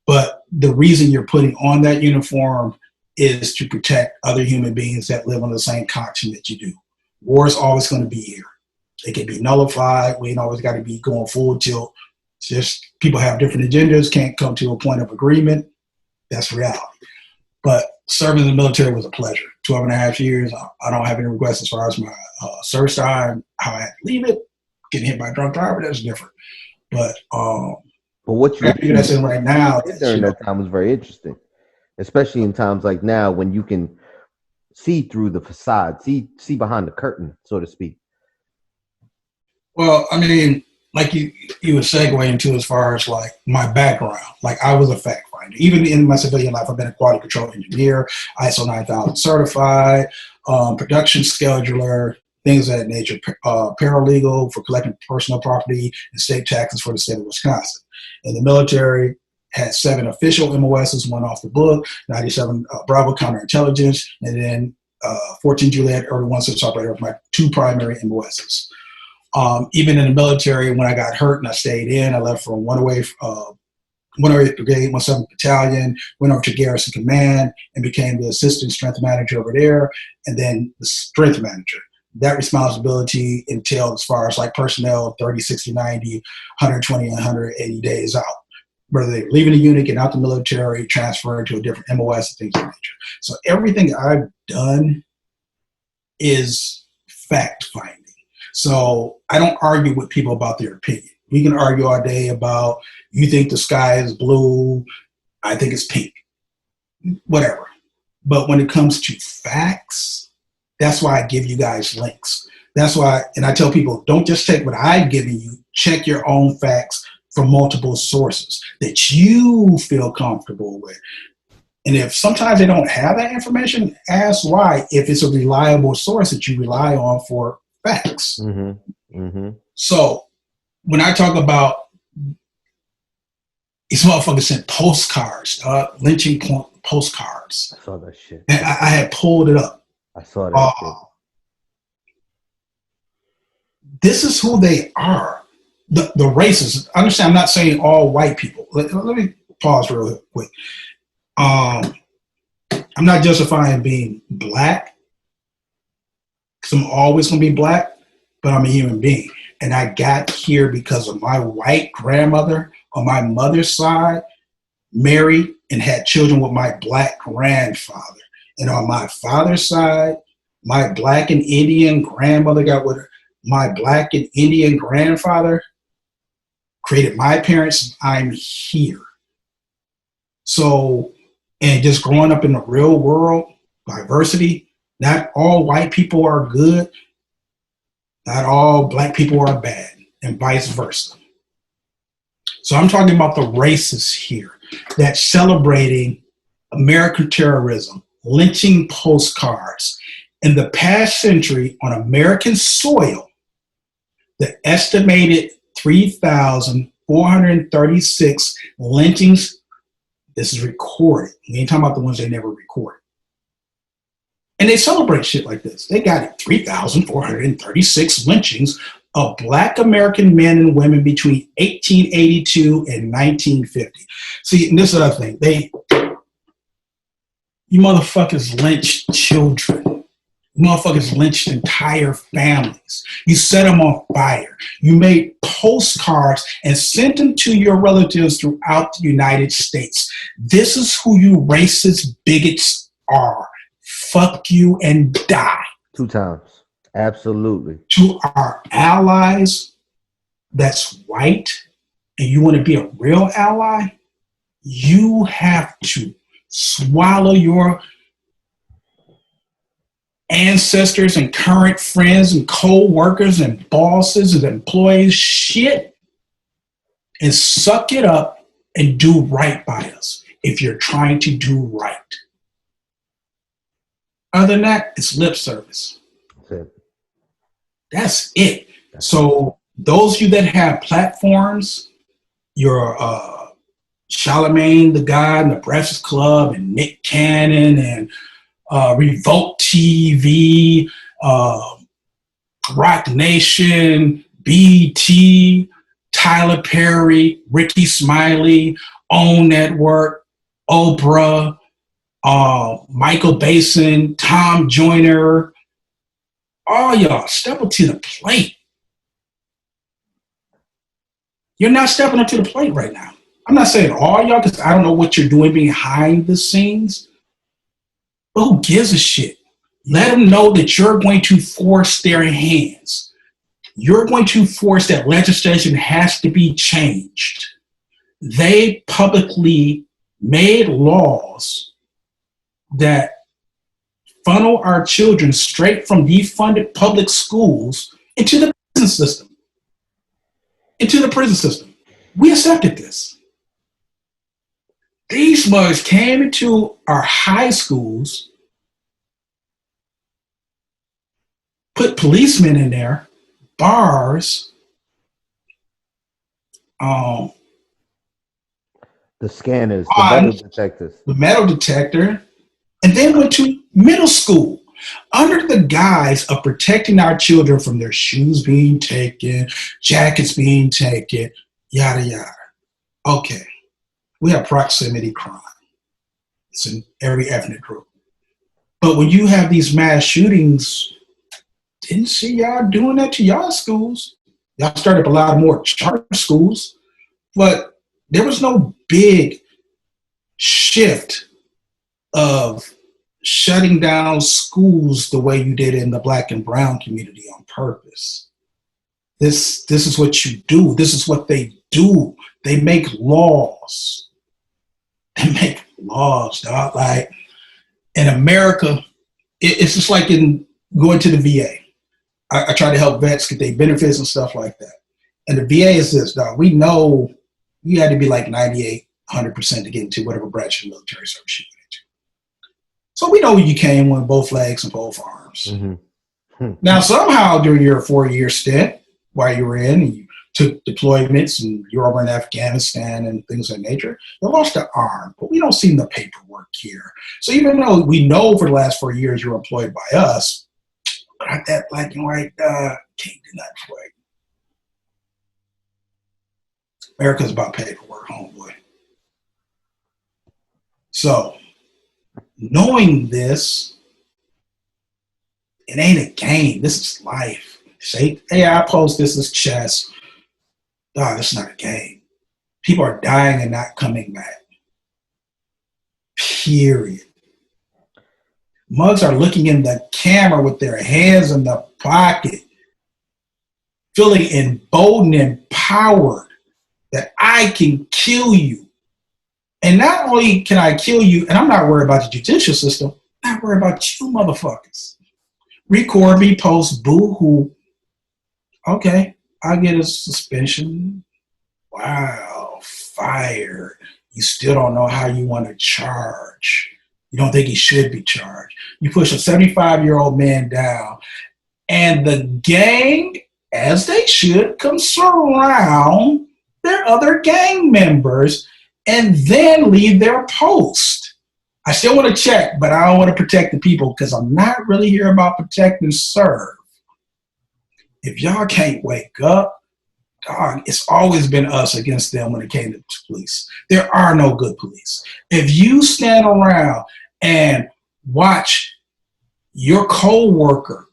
But the reason you're putting on that uniform is to protect other human beings that live on the same continent you do. War is always going to be here. It can be nullified. We ain't always got to be going full tilt. It's just people have different agendas, can't come to a point of agreement. That's reality. But serving in the military was a pleasure. 12 and a half years. I don't have any regrets as far as my service time, how I had to leave it. Getting hit by a drunk driver, that's different. But what you did that's in right now during that time was very interesting, especially in times like now when you can see through the facade, see behind the curtain, so to speak. Well, I mean, like you were segueing into as far as like my background. Like I was a fact finder. Even in my civilian life, I've been a quality control engineer, ISO 9000 certified, production scheduler, things of that nature, paralegal for collecting personal property and state taxes for the state of Wisconsin. In the military, had 7 official MOSs, 1 off the book, 97 Bravo counterintelligence, and then 14 Juliet early one service operator with my 2 primary MOSs. Even in the military, when I got hurt and I stayed in, I left from 108th Brigade, 17th Battalion, went over to Garrison Command and became the assistant strength manager over there, and then the strength manager. That responsibility entailed as far as like personnel 30, 60, 90, 120, and 180 days out. Whether they're leaving the unit, getting out the military, transferring to a different MOS, and things of that nature. So everything I've done is fact finding. So I don't argue with people about their opinion. We can argue all day about, you think the sky is blue, I think it's pink, whatever. But when it comes to facts, that's why I give you guys links. That's why, and I tell people, don't just take what I've given you, check your own facts from multiple sources that you feel comfortable with. And if sometimes they don't have that information, ask why, if it's a reliable source that you rely on for facts. Mm-hmm. Mm-hmm. So when I talk about these motherfuckers sent postcards, lynching postcards. I saw that shit. And I had pulled it up. I saw that shit. This is who they are. The races. Understand, I'm not saying all white people. Let me pause real quick. I'm not justifying being black, because I'm always going to be black, but I'm a human being. And I got here because of my white grandmother on my mother's side married and had children with my black grandfather. And on my father's side, my black and Indian grandmother got with her. My black and Indian grandfather created my parents. I'm here. So, and just growing up in the real world, diversity, not all white people are good. Not all black people are bad, and vice versa. So I'm talking about the racists here that's celebrating American terrorism, lynching postcards. In the past century on American soil, the estimated 3,436 lynchings, this is recorded. We ain't talking about the ones they never recorded. And they celebrate shit like this. They got 3,436 lynchings of Black American men and women between 1882 and 1950. See, and this is the other thing. You motherfuckers lynched children. You motherfuckers lynched entire families. You set them on fire. You made postcards and sent them to your relatives throughout the United States. This is who you racist bigots are. Fuck you and die. 2 times. Absolutely. To our allies that's white and you want to be a real ally, you have to swallow your ancestors and current friends and co-workers and bosses and employees shit and suck it up and do right by us if you're trying to do right. Other than that, it's lip service. That's it. So those of you that have platforms, your Charlemagne the God and the Breakfast Club and Nick Cannon and Revolt TV, Rock Nation, BT, Tyler Perry, Ricky Smiley, OWN Network, Oprah, Michael Basin, Tom Joyner, all y'all step up to the plate. You're not stepping up to the plate right now. I'm not saying all y'all because I don't know what you're doing behind the scenes, but who gives a shit? Let them know that you're going to force their hands. You're going to force that legislation has to be changed. They publicly made laws that funnel our children straight from defunded public schools into the prison system. We accepted this. These mugs came into our high schools, put policemen in there, bars, the scanners, the metal detector, and then went to middle school under the guise of protecting our children from their shoes being taken, jackets being taken, yada, yada. Okay, we have proximity crime. It's in every ethnic group. But when you have these mass shootings, didn't see y'all doing that to y'all schools. Y'all started up a lot more charter schools, but there was no big shift of shutting down schools the way you did in the Black and brown community on purpose. This is what you do. This is what they do. They make laws. Dog. Like in America, it's just like in going to the VA. I try to help vets get their benefits and stuff like that. And the VA is this, dog. We know you had to be like 98, 100% to get into whatever branch of military service you went into. So we know you came with both legs and both arms. Mm-hmm. Now, somehow during your 4-year stint, while you were in, and you took deployments and you were over in Afghanistan and things of that nature, you lost an arm, but we don't see the paperwork here. So even though we know for the last 4 years you were employed by us, got that black and white, can't do nothing for you. America's about paperwork, homeboy. So, knowing this, it ain't a game. This is life. Say, hey, I post this as chess. Dog, it's not a game. People are dying and not coming back. Period. Mugs are looking in the camera with their hands in the pocket, feeling emboldened and empowered that I can kill you. And not only can I kill you, and I'm not worried about the judicial system, I'm not worried about you motherfuckers. Record me, post, boo-hoo. Okay, I get a suspension. Wow, fired. You still don't know how you want to charge. You don't think he should be charged. You push a 75-year-old man down, and the gang, as they should, come surround their other gang members and then leave their post. I still want to check, but I don't want to protect the people because I'm not really here about protect and serve. If y'all can't wake up, dog, it's always been us against them when it came to police. There are no good police. If you stand around and watch your co-worker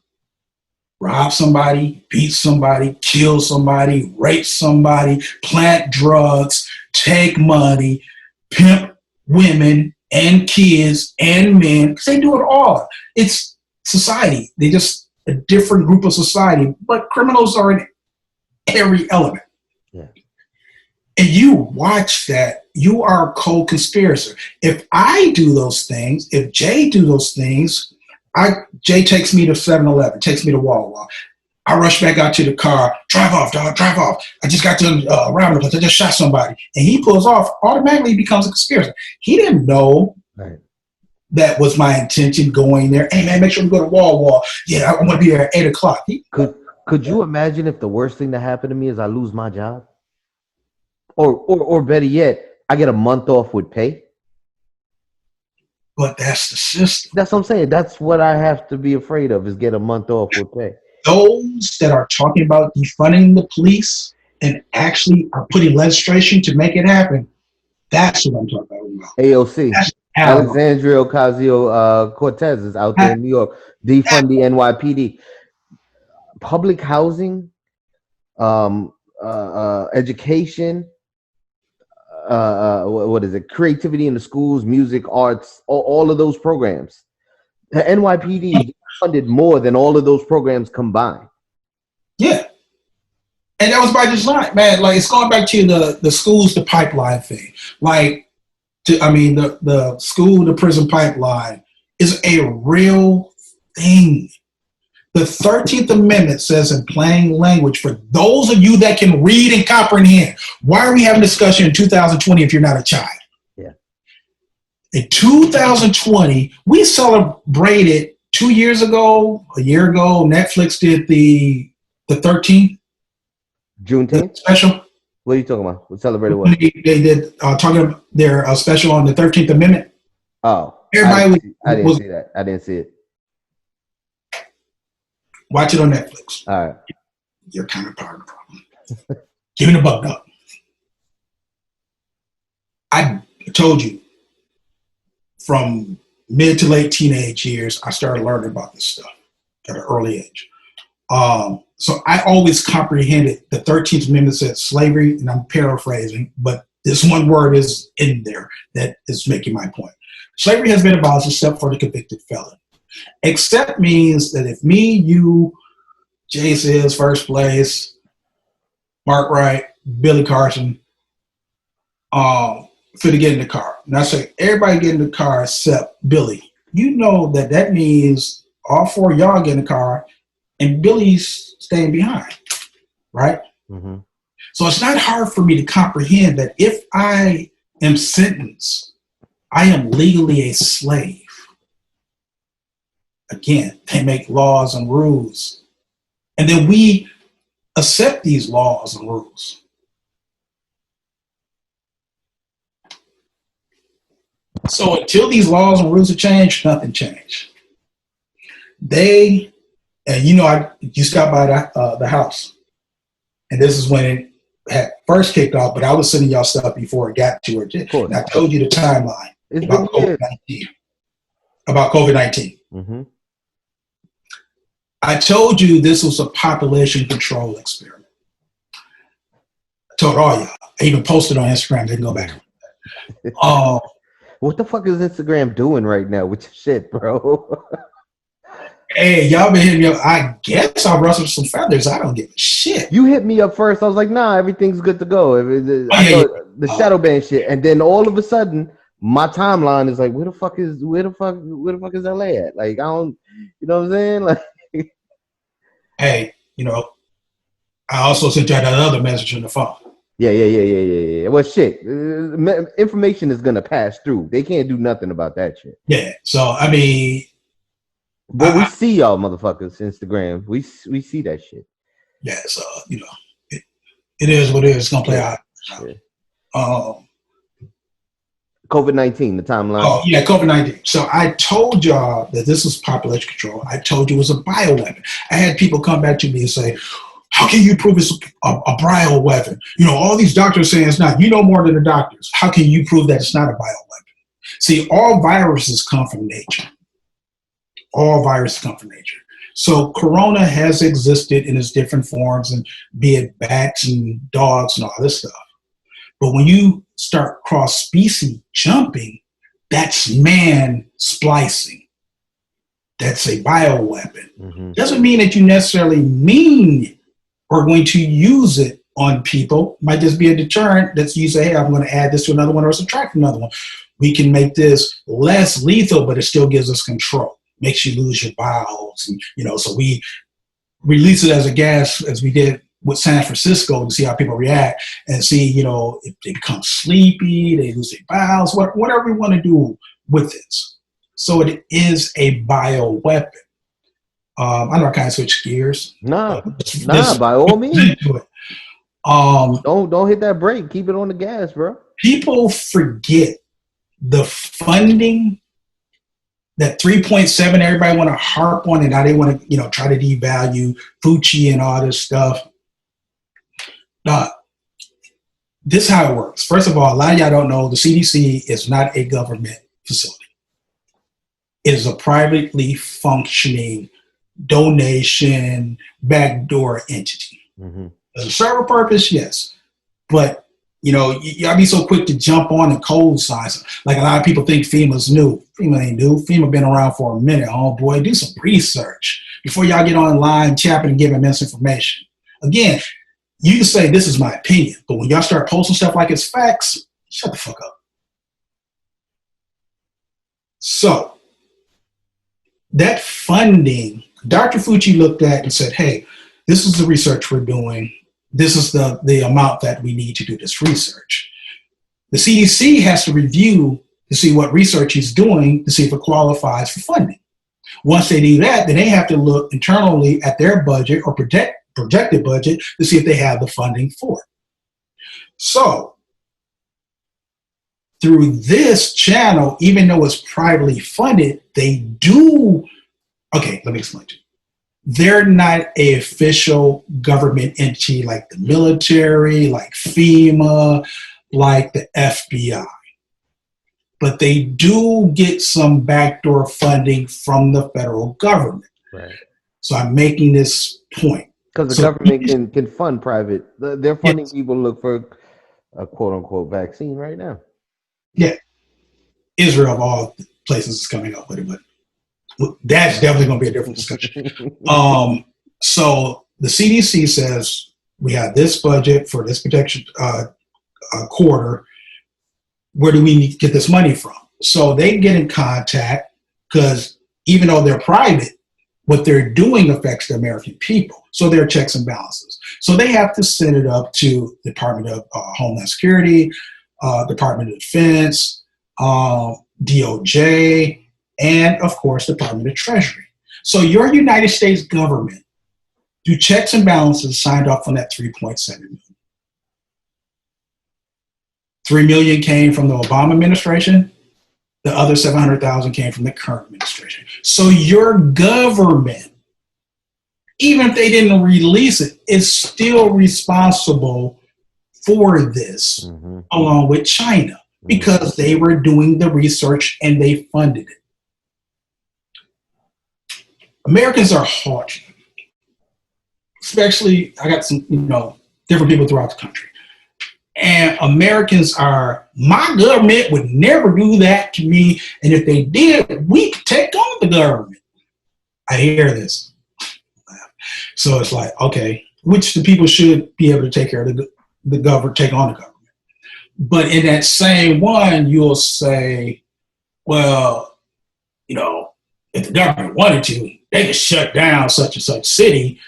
rob somebody, beat somebody, kill somebody, rape somebody, plant drugs, take money, pimp women and kids and men, because they do it all. It's society. They just a different group of society, but criminals are in every element. Yeah. and you watch that, you are a co-conspirator. If I do those things, if Jay do those things, Jay takes me to 7-Eleven, takes me to Wawa. I rush back out to the car, drive off, dog, drive off. I just got to round the place. I just shot somebody. And he pulls off, automatically becomes a conspirator. He didn't know that was my intention going there. Hey, man, make sure we go to Wawa. Yeah, I want to be there at 8 o'clock. Could you imagine if the worst thing that happened to me is I lose my job? Or better yet, I get a month off with pay? But that's the system. That's what I'm saying. That's what I have to be afraid of, is get a month off with pay. Those that are talking about defunding the police and actually are putting legislation to make it happen, that's what I'm talking about. AOC. Alexandria Ocasio-Cortez is out there in New York. Defund the NYPD. Public housing, education, what is it? Creativity in the schools, music, arts, all of those programs. The NYPD funded more than all of those programs combined. Yeah. And that was by design, man. Like, it's going back to the schools to pipeline thing. Like, the school to prison pipeline is a real thing. The 13th Amendment says in plain language, for those of you that can read and comprehend, why are we having discussion in 2020 if you're not a child? Yeah. In 2020, we celebrated 2 years ago, a year ago, Netflix did the 13th Juneteenth special. What are you talking about? We celebrated what? They did talking about their special on the 13th Amendment. Oh, everybody I didn't see that. I didn't see it. Watch it on Netflix. All right. You're kind of part of the problem. Give me the buck up. I told you, from mid to late teenage years, I started learning about this stuff at an early age. So I always comprehended the 13th Amendment said slavery, and I'm paraphrasing, but this one word is in there that is making my point. Slavery has been abolished except for the convicted felon. Except means that if me, you, Jay says first place, Mark Wright, Billy Carson, fit to get in the car. And I say, everybody get in the car except Billy. You know that means all four of y'all get in the car and Billy's staying behind, right? Mm-hmm. So it's not hard for me to comprehend that if I am sentenced, I am legally a slave. Again, they make laws and rules. And then we accept these laws and rules. So until these laws and rules are changed, nothing changed. You stopped by the house. And this is when it had first kicked off, but I was sending y'all stuff before it got to it. And I told you the timeline about COVID-19. About COVID-19. Mm-hmm. I told you this was a population control experiment. I told all y'all. I even posted on Instagram. They can go back. What the fuck is Instagram doing right now with your shit, bro? Hey, y'all been hitting me up. I guess I'll rustle some feathers. I don't give a shit. You hit me up first. I was like, nah, everything's good to go. The shadow ban shit. And then all of a sudden, my timeline is like, where the fuck is LA at? Like, I don't, you know what I'm saying? Like, hey, I also sent you that other message on the phone. Yeah. Well, shit, information is gonna pass through. They can't do nothing about that shit. Yeah. So I mean, but we see y'all motherfuckers Instagram. We see that shit. Yeah. So it is what it is. It's gonna play out. Yeah. COVID-19, the timeline. Oh yeah, COVID-19. So I told y'all that this was population control. I told you it was a bioweapon. I had people come back to me and say, how can you prove it's a bioweapon? All these doctors saying it's not. You know more than the doctors. How can you prove that it's not a bioweapon? See, all viruses come from nature. All viruses come from nature. So corona has existed in its different forms, and be it bats and dogs and all this stuff. But when you start cross-species jumping, that's man splicing. That's a bioweapon. Mm-hmm. Doesn't mean that you necessarily mean or going to use it on people might just be a deterrent that you say, hey, I'm going to add this to another one or subtract another one. We can make this less lethal, but it still gives us control. Makes you lose your bowels. And, so we release it as a gas, as we did with San Francisco, to see how people react and see, if they become sleepy, they lose their bowels, whatever we want to do with this. So it is a bioweapon. I know I kind of switched gears. Nah, by all means. Don't hit that brake. Keep it on the gas, bro. People forget the funding that 3.7 everybody want to harp on, and now they want to try to devalue Fauci and all this stuff. This is how it works. First of all, a lot of y'all don't know the CDC is not a government facility. It is a privately functioning donation backdoor entity. Mm-hmm. As a server purpose, yes, but y'all be so quick to jump on and cold size. Like a lot of people think FEMA's new. FEMA ain't new. FEMA been around for a minute. Oh boy, do some research before y'all get online chapping and giving misinformation. Again, you can say this is my opinion, but when y'all start posting stuff like it's facts, shut the fuck up. So that funding, Dr. Fauci looked at and said, hey, this is the research we're doing. This is the amount that we need to do this research. The CDC has to review to see what research he's doing to see if it qualifies for funding. Once they do that, then they have to look internally at their budget or projected budget to see if they have the funding for it. So through this channel, even though it's privately funded, they do, okay, let me explain to you. They're not an official government entity like the military, like FEMA, like the FBI. But they do get some backdoor funding from the federal government. Right. So I'm making this point. Because the government can fund private. They're funding people to look for a quote-unquote vaccine right now. Yeah. Israel, of all places, is coming up with it, but that's definitely going to be a different discussion. So the CDC says we have this budget for this protection quarter. Where do we need to get this money from? So they get in contact because even though they're private, what they're doing affects the American people. So there are checks and balances. So they have to send it up to the Department of Homeland Security, Department of Defense, DOJ, and of course, Department of Treasury. So your United States government, through checks and balances, signed off on that 3.7 million. 3 million came from the Obama administration. The other 700,000 came from the current administration. So your government, even if they didn't release it, is still responsible for this, along with China, because they were doing the research and they funded it. Americans are haughty. Especially, I got some, different people throughout the country. And Americans are, my government would never do that to me. And if they did, we could take on the government. I hear this. So it's like, okay, which the people should be able to take care of the government, take on the government. But in that same one, you'll say, well, if the government wanted to, they could shut down such and such city.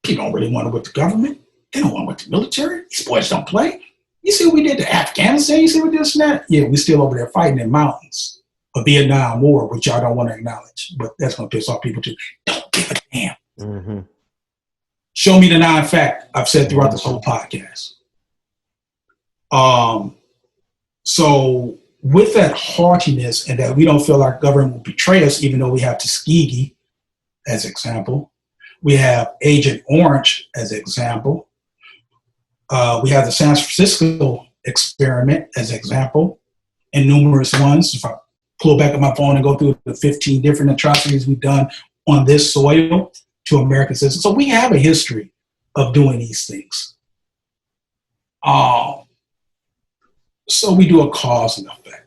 People don't really want to with the government. They don't want to with the military. These boys don't play. You see what we did to Afghanistan? You see what this and that? Yeah, we still over there fighting in mountains. A Vietnam War, which y'all don't want to acknowledge. But that's going to piss off people too. Don't give a damn. Mm-hmm. Show me the non-fact I've said throughout this whole podcast. So with that haughtiness and that we don't feel our government will betray us, even though we have Tuskegee as example, we have Agent Orange as example, we have the San Francisco experiment as example, and numerous ones. If I pull back on my phone and go through the 15 different atrocities we've done on this soil to American citizens. So we have a history of doing these things. So we do a cause and effect.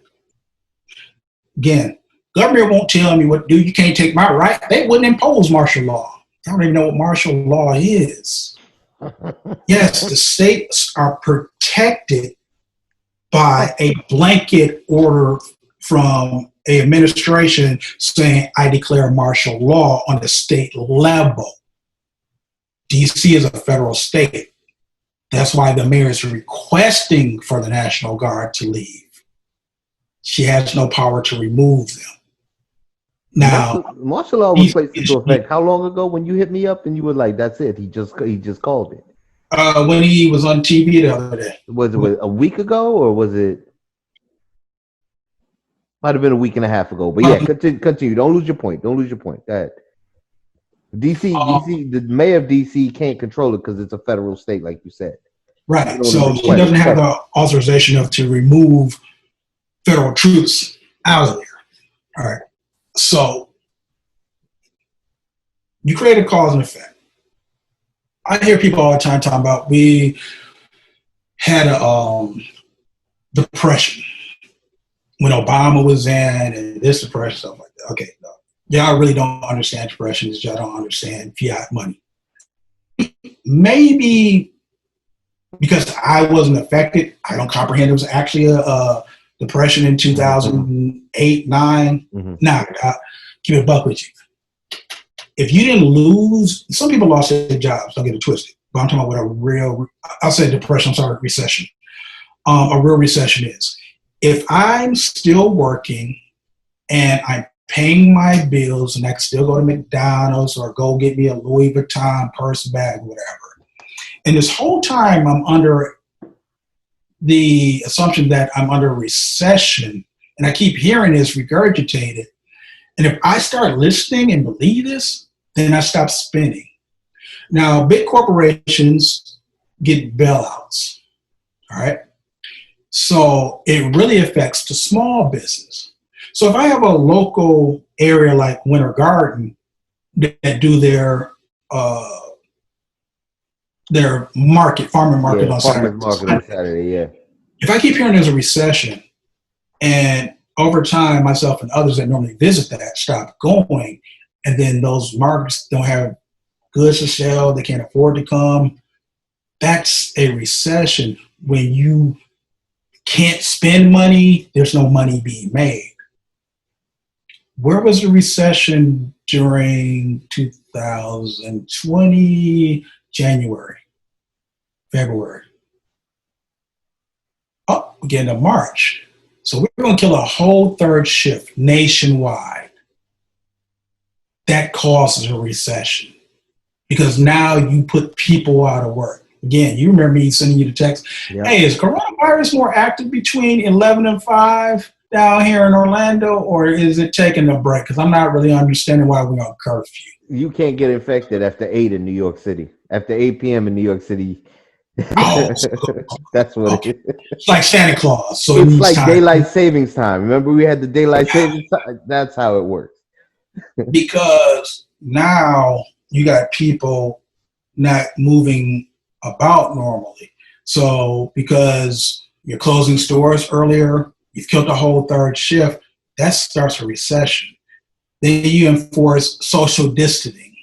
Again, government won't tell me what to do. You can't take my right. They wouldn't impose martial law. I don't even know what martial law is. Yes, the states are protected by a blanket order from a administration saying, I declare martial law on the state level. DC is a federal state. That's why the mayor is requesting for the National Guard to leave. She has no power to remove them. Now, martial law was placed into effect how long ago when you hit me up and you were like, that's it. He just called it. When he was on TV the other day. Was it a week ago or was it? Might have been a week and a half ago. But yeah, continue. Don't lose your point. Go ahead. DC, the mayor of DC can't control it because it's a federal state, like you said. Right. So he doesn't have the authorization to remove federal troops out of there. All right. So you create a cause and effect. I hear people all the time talking about we had a depression when Obama was in and this depression, stuff like that. Okay, no. Y'all really don't understand depressions. Y'all don't understand fiat money. Maybe because I wasn't affected, I don't comprehend it was actually a depression in 2008, 9. Mm-hmm. Nah, keep it a buck with you. If you didn't lose, some people lost their jobs, don't get it twisted. But I'm talking about what a real, I'll say depression, I'm sorry, recession. A real recession is. If I'm still working and I'm paying my bills and I can still go to McDonald's or go get me a Louis Vuitton purse bag, whatever. And this whole time I'm under the assumption that I'm under a recession, and I keep hearing this regurgitated. And if I start listening and believe this, then I stop spending. Now, big corporations get bailouts, all right? So it really affects the small business. So if I have a local area like Winter Garden that do their farmer market on Saturday. Yeah. If I keep hearing there's a recession, and over time, myself and others that normally visit that stop going, and then those markets don't have goods to sell, they can't afford to come, that's a recession. When you can't spend money, there's no money being made. Where was the recession during 2020, January, February? Oh, we get into March. So we're going to kill a whole third shift nationwide. That causes a recession because now you put people out of work. Again, you remember me sending you the text, Hey, is coronavirus more active between 11 and 5 down here in Orlando, or is it taking a break? Because I'm not really understanding why we're on curfew. You can't get infected after 8 in New York City. After 8 p.m. in New York City. That's what it is. It's like Santa Claus. So it's like daylight savings time. Remember we had the daylight savings time? That's how it works. Because now you got people not moving about normally. So because you're closing stores earlier, you've killed a whole third shift, that starts a recession. Then you enforce social distancing.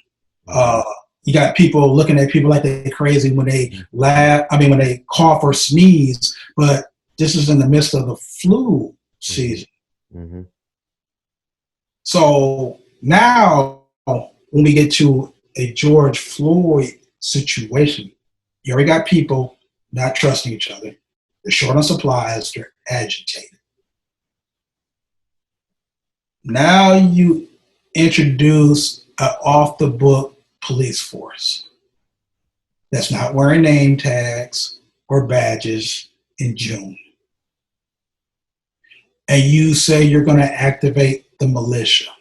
You got people looking at people like they're crazy when they when they cough or sneeze, but this is in the midst of the flu season. Mm-hmm. So now when we get to a George Floyd situation, you already got people not trusting each other. They're short on supplies, they're agitated. Now you introduce an off-the-book police force that's not wearing name tags or badges in June. And you say you're going to activate the militia.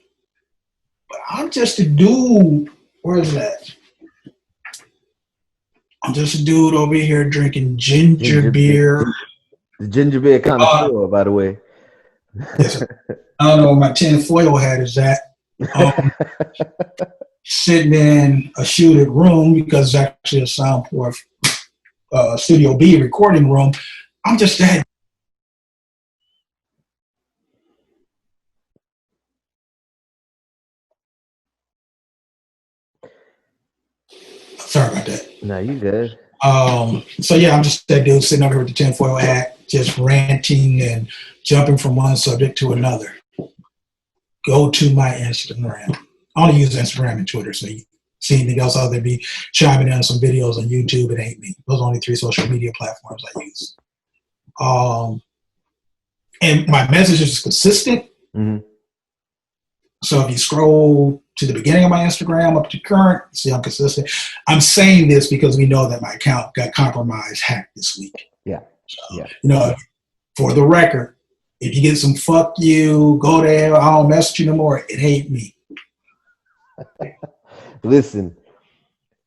But I'm just a dude. Where's that? I'm just a dude over here drinking ginger beer. The ginger beer connoisseur, by the way. Yes, I don't know where my tinfoil hat is at. Sitting in a shielded room because it's actually a soundproof Studio B recording room. I'm just that. Sorry about that. No, you good. So yeah, I'm just that dude sitting over here with the tinfoil hat, just ranting and jumping from one subject to another. Go to my Instagram. I only use Instagram and Twitter, so you see anything else out there be chiming in on some videos on YouTube, it ain't me. Those are only 3 social media platforms I use. And my message is consistent. Mm-hmm. So if you scroll to the beginning of my Instagram up to current, see I'm consistent. I'm saying this because we know that my account got compromised, hacked this week. Yeah. So, you know, for the record, if you get some fuck you, go there, I don't mess with you no more, it ain't me. Listen,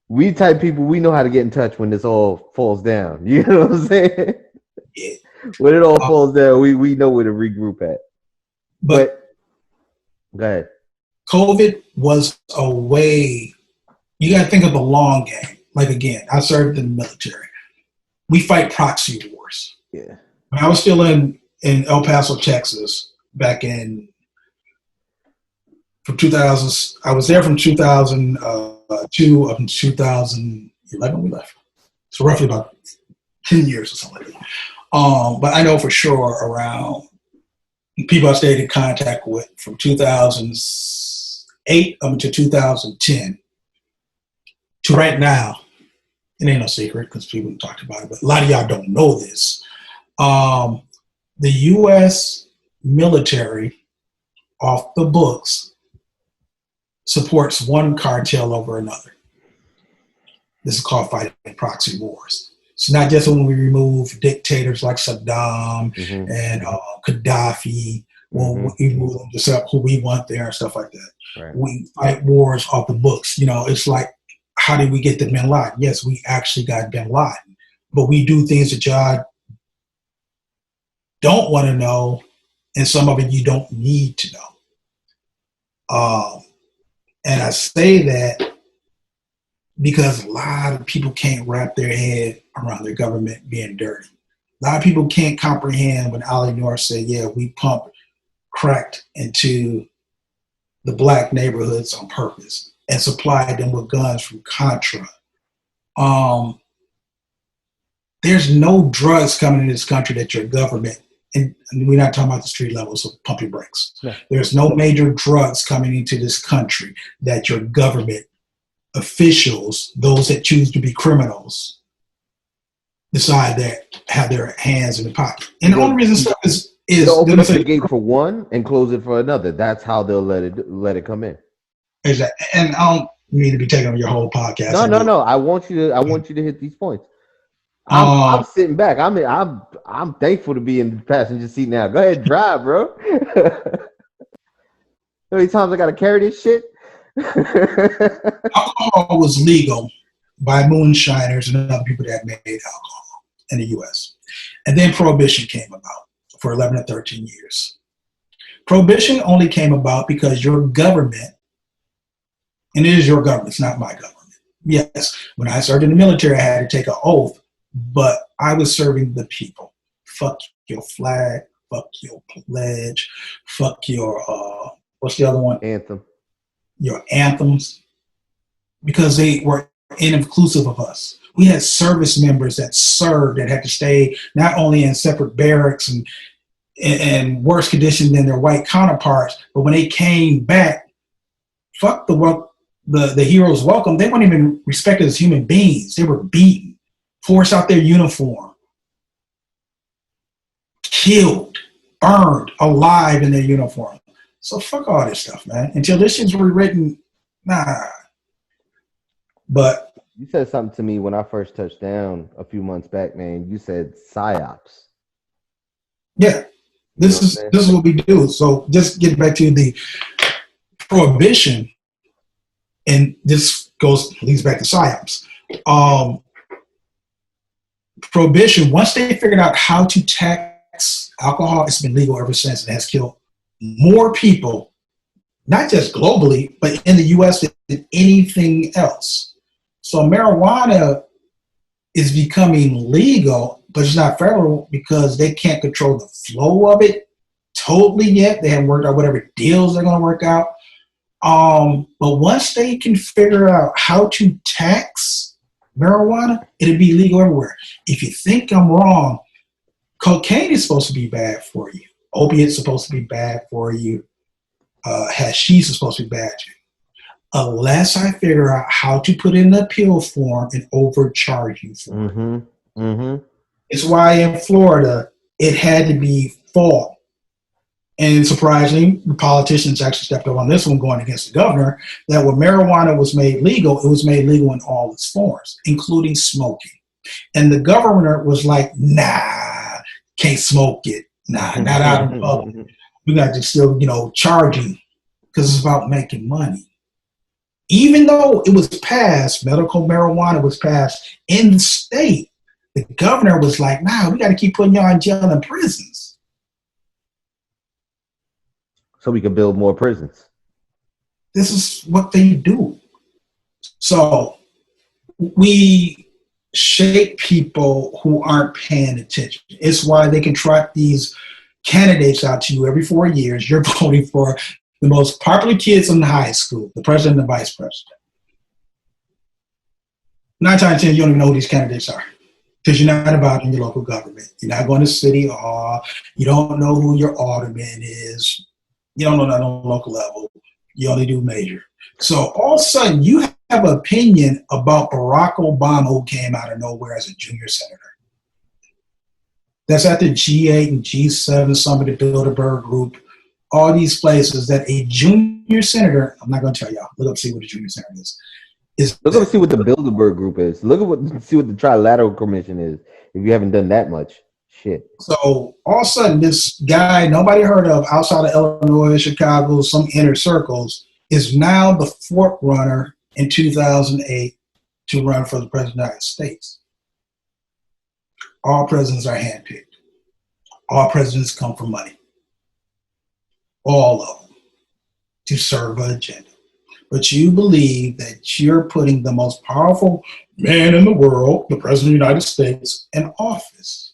we type people, we know how to get in touch when this all falls down. You know what I'm saying? Yeah. When it all falls down, we know where to regroup at. But go ahead. COVID was a way, you got to think of the long game. Like, again, I served in the military. We fight proxy wars. Yeah. When I was still in El Paso, Texas, back in from 2000, I was there from 2002 up until 2011 we left. So roughly about 10 years or something like that. But I know for sure around people I stayed in contact with from 2008 up until 2010 to right now, it ain't no secret because people talked about it, but a lot of y'all don't know this. The U.S. military, off the books, supports one cartel over another. This is called fighting proxy wars. It's not just when we remove dictators like Saddam and Gaddafi, when we move them to set up who we want there and stuff like that. Right. We fight wars off the books. You know, it's like, how did we get to bin Laden? Yes, we actually got bin Laden, but we do things that y'all don't want to know, and some of it you don't need to know. And I say that because a lot of people can't wrap their head around their government being dirty. A lot of people can't comprehend when Ali Noor said, yeah, we pump crack into the black neighborhoods on purpose and supplied them with guns from Contra. There's no drugs coming in this country that your government, and we're not talking about the street level, so pump your brakes. Yeah. There's no major drugs coming into this country that your government officials, those that choose to be criminals, decide that have their hands in the pocket. And the only reason stuff is open up the gate for one and close it for another. That's how they'll let it come in. Exactly. And I don't mean to be taking on your whole podcast. No. I want you to hit these points. I'm sitting back. I'm thankful to be in the passenger seat now. Go ahead, drive, bro. How many times I gotta carry this shit? Alcohol was legal by moonshiners and other people that made alcohol in the U.S. And then Prohibition came about for 11 or 13 years. Prohibition only came about because your government, and it is your government, it's not my government. Yes, when I served in the military, I had to take an oath, but I was serving the people. Fuck your flag, fuck your pledge, fuck your, what's the other one? Anthem. Your anthems, because they were inclusive of us. We had service members that served that had to stay not only in separate barracks and worse condition than their white counterparts, but when they came back, fuck the heroes welcome. They weren't even respected as human beings. They were beaten, forced out their uniform, killed, burned alive in their uniform. So fuck all this stuff, man. Until this shit's rewritten, nah. But you said something to me when I first touched down a few months back, man. You said psyops. Yeah, this is what we do. So just get back to the prohibition, and this leads back to psyops. Prohibition. Once they figured out how to tax alcohol, it's been legal ever since, and has killed more people, not just globally, but in the U.S. than anything else. So marijuana is becoming legal, but it's not federal because they can't control the flow of it totally yet. They haven't worked out whatever deals they're going to work out. But once they can figure out how to tax marijuana, it'd be legal everywhere. If you think I'm wrong, cocaine is supposed to be bad for you. Opiates supposed to be bad for you. Hashish is supposed to be bad for you. Unless I figure out how to put it in a pill form and overcharge you for it. Mm-hmm. Mm-hmm. It's why in Florida, it had to be fought. And surprisingly, the politicians actually stepped up on this one going against the governor, that when marijuana was made legal, it was made legal in all its forms, including smoking. And the governor was like, nah, can't smoke it. Nah, not out in public. We got to still, charging because it's about making money. Even though it was passed, medical marijuana was passed in the state, the governor was like, nah, we got to keep putting y'all in jail and prisons. So we can build more prisons. This is what they do. So we shape people who aren't paying attention. It's why they can trot these candidates out to you every 4 years. You're voting for the most popular kids in high school, the president and the vice president. 9 times out of 10, you don't even know who these candidates are because you're not about in your local government. You're not going to city hall. You don't know who your alderman is. You don't know that on the local level. You only do major. So all of a sudden, you have an opinion about Barack Obama, who came out of nowhere as a junior senator. That's at the G8 and G7 summit, the Bilderberg group, all these places that a junior senator, I'm not going to tell y'all, look up see what a junior senator is. Look up see what the Bilderberg group is. Look at see what the Trilateral Commission is. If you haven't done that much, shit. So all of a sudden, this guy nobody heard of outside of Illinois, Chicago, some inner circles, is now the fork runner in 2008 to run for the president of the United States. All presidents are handpicked. All presidents come from money. All of them to serve an agenda. But you believe that you're putting the most powerful man in the world, the president of the United States, in office.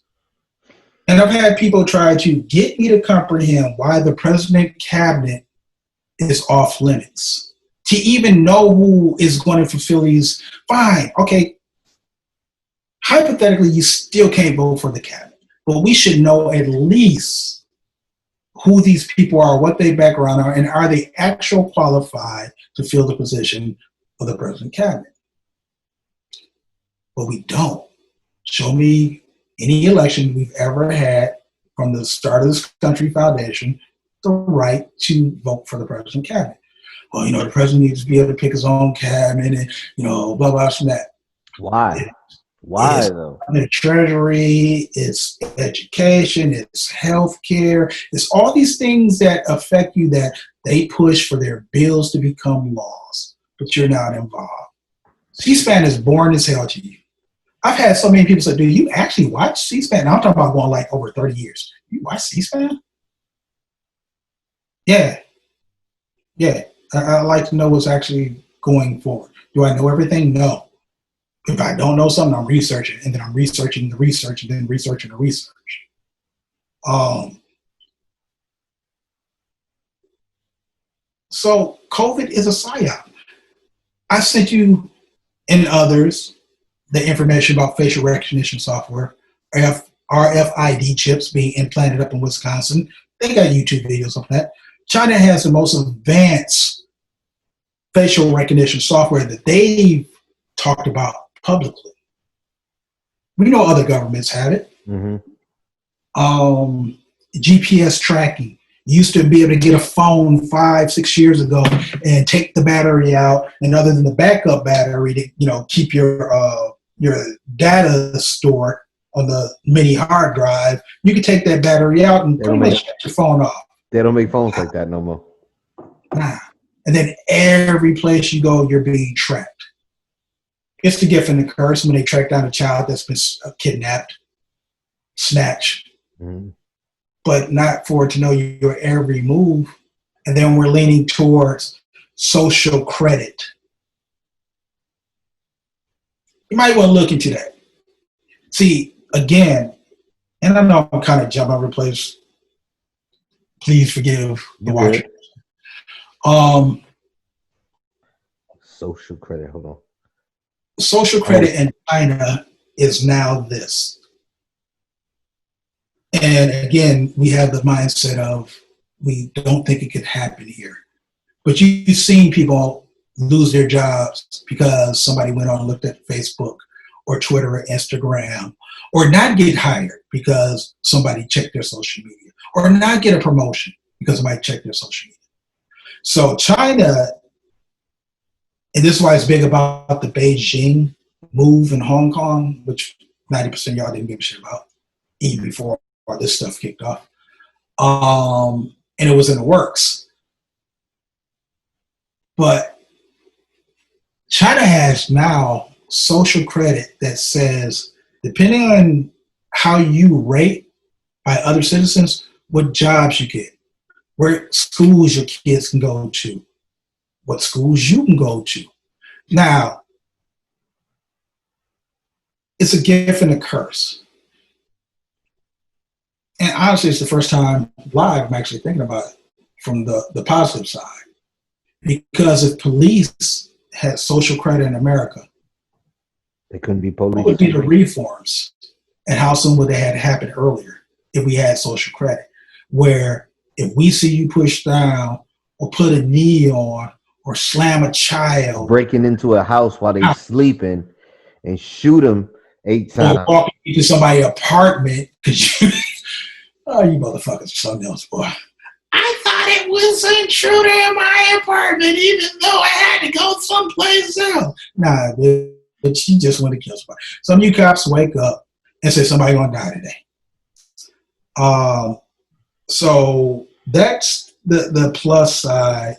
And I've had people try to get me to comprehend why the president cabinet is off limits. To even know who is going to fulfill these, fine, okay. Hypothetically, you still can't vote for the cabinet, but we should know at least who these people are, what their background are, and are they actually qualified to fill the position of the president cabinet. But we don't. Show me any election we've ever had from the start of this country foundation the right to vote for the president cabinet. Well, the president needs to be able to pick his own cabinet and, blah, blah, blah, that. Why? Why though? The Treasury, it's education, it's healthcare, it's all these things that affect you that they push for their bills to become laws, but you're not involved. C-SPAN is boring as hell to you. I've had so many people say, do you actually watch C-SPAN? Now, I'm talking about going like over 30 years. You watch C-SPAN? Yeah. I like to know what's actually going forward. Do I know everything? No. If I don't know something, I'm researching, and then I'm researching the research, and then researching the research. So COVID is a psyop. I sent you and others the information about facial recognition software, RFID chips being implanted up in Wisconsin. They got YouTube videos of that. China has the most advanced facial recognition software that they've talked about publicly. We know other governments have it. Mm-hmm. GPS tracking. You used to be able to get a phone 5-6 years ago and take the battery out, and other than the backup battery to keep your data stored on the mini hard drive, you can take that battery out and pretty much shut your phone off. They don't make phones like that no more. Nah. And then every place you go, you're being tracked. It's the gift and the curse when they track down a child that's been kidnapped, snatched, but not for it to know your every move. And then we're leaning towards social credit. You might want to look into that. See, again, and I know I'm kind of jumping over the place. Please forgive the watcher. Social credit, hold on. social credit in China is now this. And again, we have the mindset of we don't think it could happen here. But you've seen people lose their jobs because somebody went on and looked at Facebook or Twitter or Instagram, or not get hired because somebody checked their social media, or not get a promotion because somebody checked their social media. So China, and this is why it's big about the Beijing move in Hong Kong, which 90% of y'all didn't give a shit about, even before all this stuff kicked off. And it was in the works. But China has now social credit that says, depending on how you rate by other citizens, what jobs you get, where schools your kids can go to, what schools you can go to. Now, it's a gift and a curse. And honestly, it's the first time live I'm actually thinking about it from the positive side. Because if police had social credit in America, they couldn't be police. What would be the reforms? And how soon would they have happened earlier if we had social credit? Where if we see you push down or put a knee on or slam a child, breaking into a house while they're sleeping and shoot them 8 times. Or walking into somebody's apartment because you, oh, you motherfuckers are something else, boy. I thought it was an intruder in my apartment, even though I had to go someplace else. Nah, but she just wanted to kill somebody. Some of you cops wake up and say somebody's gonna die today. So that's the plus side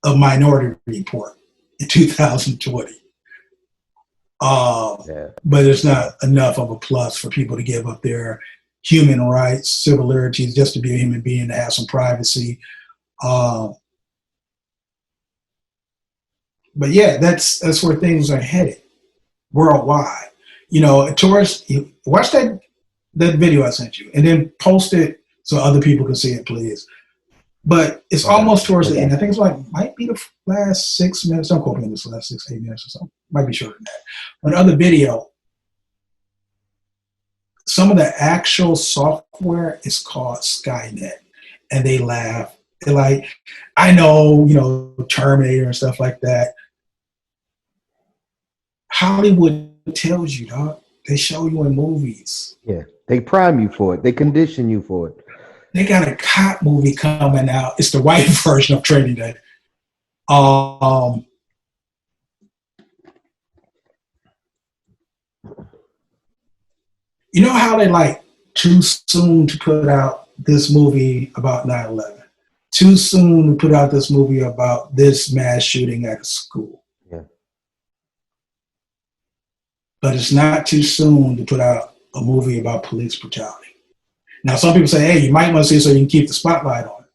of Minority Report in 2020. But it's not enough of a plus for people to give up their human rights, civil liberties, just to be a human being, to have some privacy. But yeah, that's where things are headed worldwide. You know, watch that video I sent you, and then post it so other people can see it, please. But it's almost towards the end. I think it's might be the last 6 minutes. Don't quote me on this, last 6, 8 minutes or something. Might be shorter than that. Another video. Some of the actual software is called Skynet, and they laugh. They're like, I know, Terminator and stuff like that. Hollywood tells you, dog. They show you in movies. Yeah, they prime you for it. They condition you for it. They got a cop movie coming out. It's the white version of Training Day. You know how they too soon to put out this movie about 9/11? Too soon to put out this movie about this mass shooting at a school. Yeah. But it's not too soon to put out a movie about police brutality. Now, some people say, hey, you might want to see it so you can keep the spotlight on it.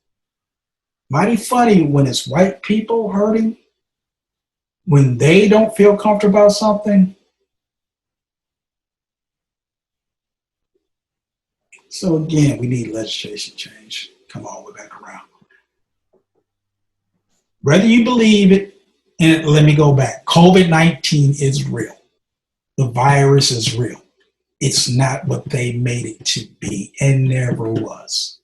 Mighty funny when it's white people hurting, when they don't feel comfortable about something. So again, we need legislation change. Come on, we're back around. Whether you believe it, and let me go back, COVID-19 is real. The virus is real. It's not what they made it to be, and never was.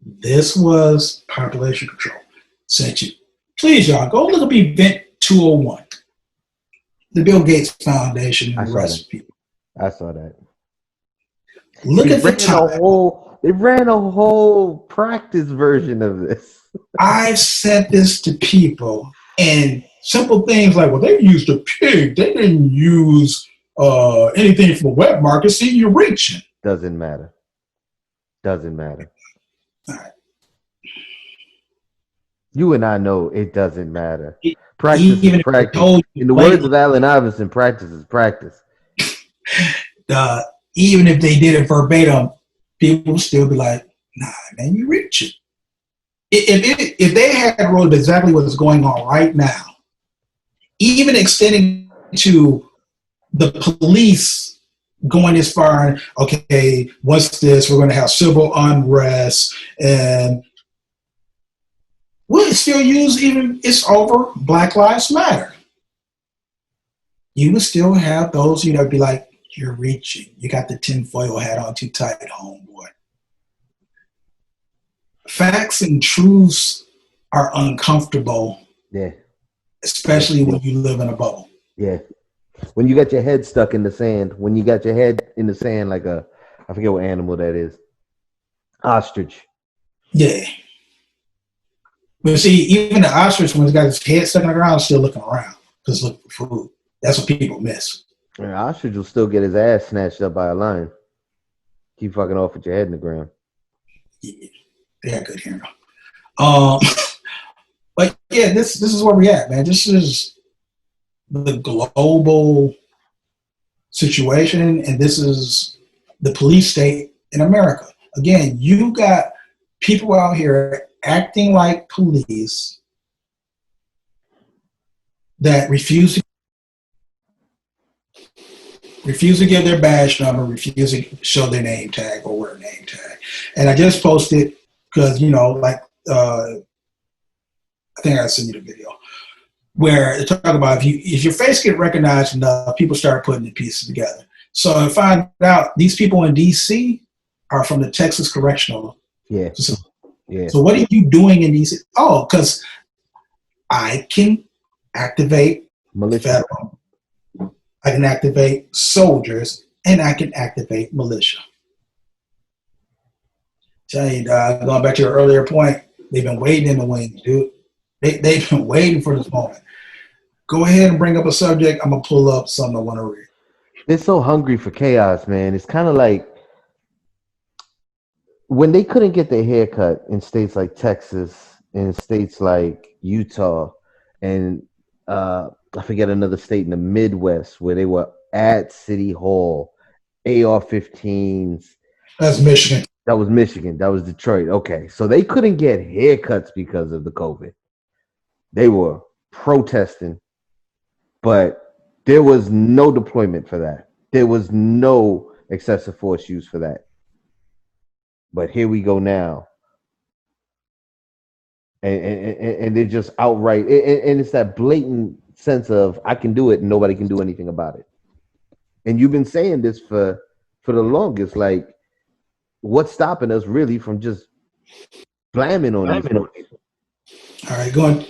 This was population control. Sent you. Please, y'all, go look up Event 201. The Bill Gates Foundation and the rest of people. I saw that. Look at the time. They ran a whole practice version of this. I've said this to people, and simple things like, well, they used a pig. They didn't use anything from the wet market. See, you're reaching. Doesn't matter. Doesn't matter. All right. You and I know it doesn't matter. Practice is practice. In the words of Allen Iverson, practice is practice. Even if they did it verbatim, people would still be like, nah, man, you reaching. If they had wrote exactly what's going on right now, even extending to the police going as far, okay, what's this? We're going to have civil unrest, and we'll still use, even it's over Black Lives Matter. you would still have those, be like, you're reaching. You got the tinfoil hat on too tight, homeboy. Facts and truths are uncomfortable. Yeah. Especially when you live in a bubble. Yeah. When you got your head stuck in the sand, like I forget what animal that is. Ostrich. Yeah. But see, even the ostrich, when he's got his head stuck in the ground, is still looking around, just looking for food. That's what people miss. Yeah, ostrich will still get his ass snatched up by a lion. Keep fucking off with your head in the ground. Yeah, they got good hearing. But yeah, this is where we at, man. This is the global situation, and this is the police state in America. Again, you got people out here acting like police that refuse to give their badge number, refuse to show their name tag or wear a name tag. And I just posted because, I think I sent you the video where they talk about if your face get recognized enough, people start putting the pieces together. So I find out these people in DC are from the Texas Correctional. Yeah. Yeah. So what are you doing in DC? Oh, because I can activate militia. federal, I can activate soldiers, and I can activate militia. Tell you, going back to your earlier point, they've been waiting in the wings, dude. They've been waiting for this moment. Go ahead and bring up a subject. I'm going to pull up something I want to read. They're so hungry for chaos, man. It's kind of like when they couldn't get their hair cut in states like Texas, in states like Utah, and I forget another state in the Midwest where they were at City Hall, AR-15s. That's Michigan. That was Michigan. That was Detroit. Okay, so they couldn't get haircuts because of the COVID. They were protesting, but there was no deployment for that. There was no excessive force used for that. But here we go now. And they're just outright, and it's that blatant sense of I can do it and nobody can do anything about it. And you've been saying this for the longest, like what's stopping us really from just blaming on these people? All right, going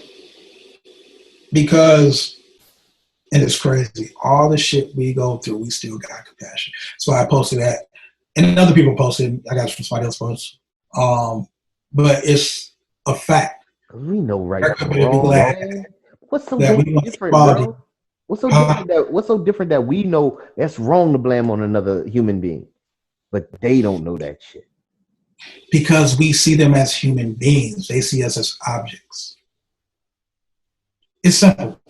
because, and it's crazy, all the shit we go through, we still got compassion. So I posted that, and other people posted. I got it from somebody else post. But it's a fact. We know right from wrong. What's so different, bro? What's so different that we know that's wrong to blame on another human being, but they don't know that shit? Because we see them as human beings. They see us as objects. It's simple.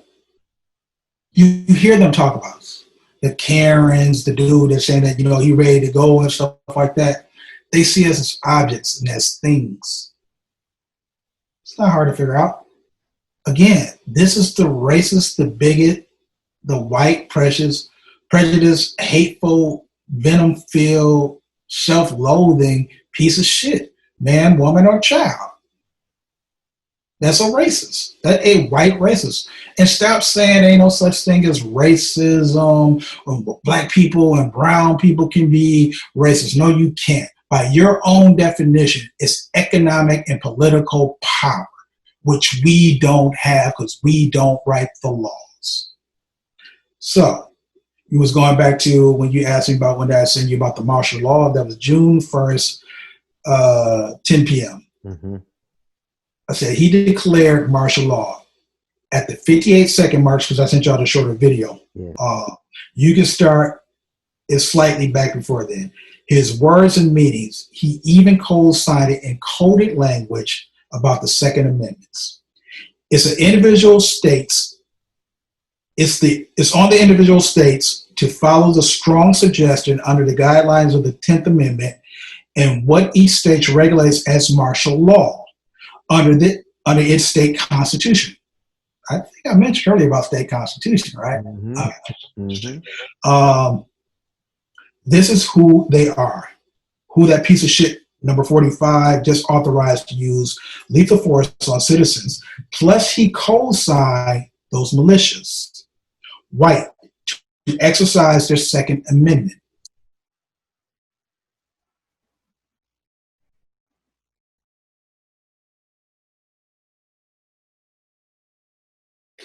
You hear them talk about us. The Karens, the dude that's saying that, he ready to go and stuff like that. They see us as objects and as things. It's not hard to figure out. Again, this is the racist, the bigot, the white, prejudiced, hateful, venom-filled, self-loathing piece of shit. Man, woman, or child. That's a racist. That's a white racist. And stop saying ain't no such thing as racism, or black people and brown people can be racist. No, you can't. By your own definition, it's economic and political power, which we don't have because we don't write the laws. So, you was going back to when you asked me about when I sent you about the martial law. That was June 1st, 10 p.m. Mm-hmm. I said he declared martial law at the 58-second mark because I sent y'all the shorter video. Yeah. You can start it slightly back before then. His words and meetings, he even co-signed it in coded language about the Second Amendments. It's an individual states. It's on the individual states to follow the strong suggestion under the guidelines of the 10th Amendment and what each state regulates as martial law under its state constitution. I think I mentioned earlier about state constitution, right? Mm-hmm. Mm-hmm. This is who they are, who that piece of shit, number 45, just authorized to use lethal force on citizens. Plus, he co-signed those militias. White, to exercise their Second Amendment.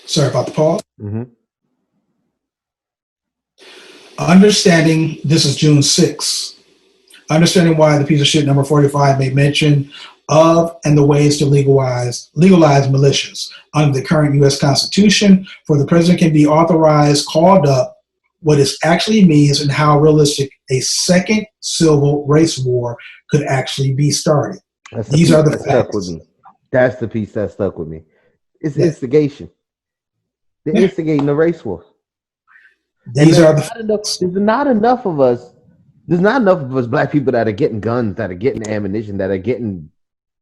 Sorry about the pause. Mm-hmm. Understanding, this is June 6th. Understanding why the piece of shit number 45 made mention of and the ways to legalize militias. Under the current U.S. Constitution, for the president can be authorized, called up, what it actually means and how realistic a second civil race war could actually be started. These are the facts. Stuck with me. That's the piece that stuck with me. It's instigation. They're instigating the race war. These are there's not enough of us. There's not enough of us black people that are getting guns, that are getting ammunition, that are getting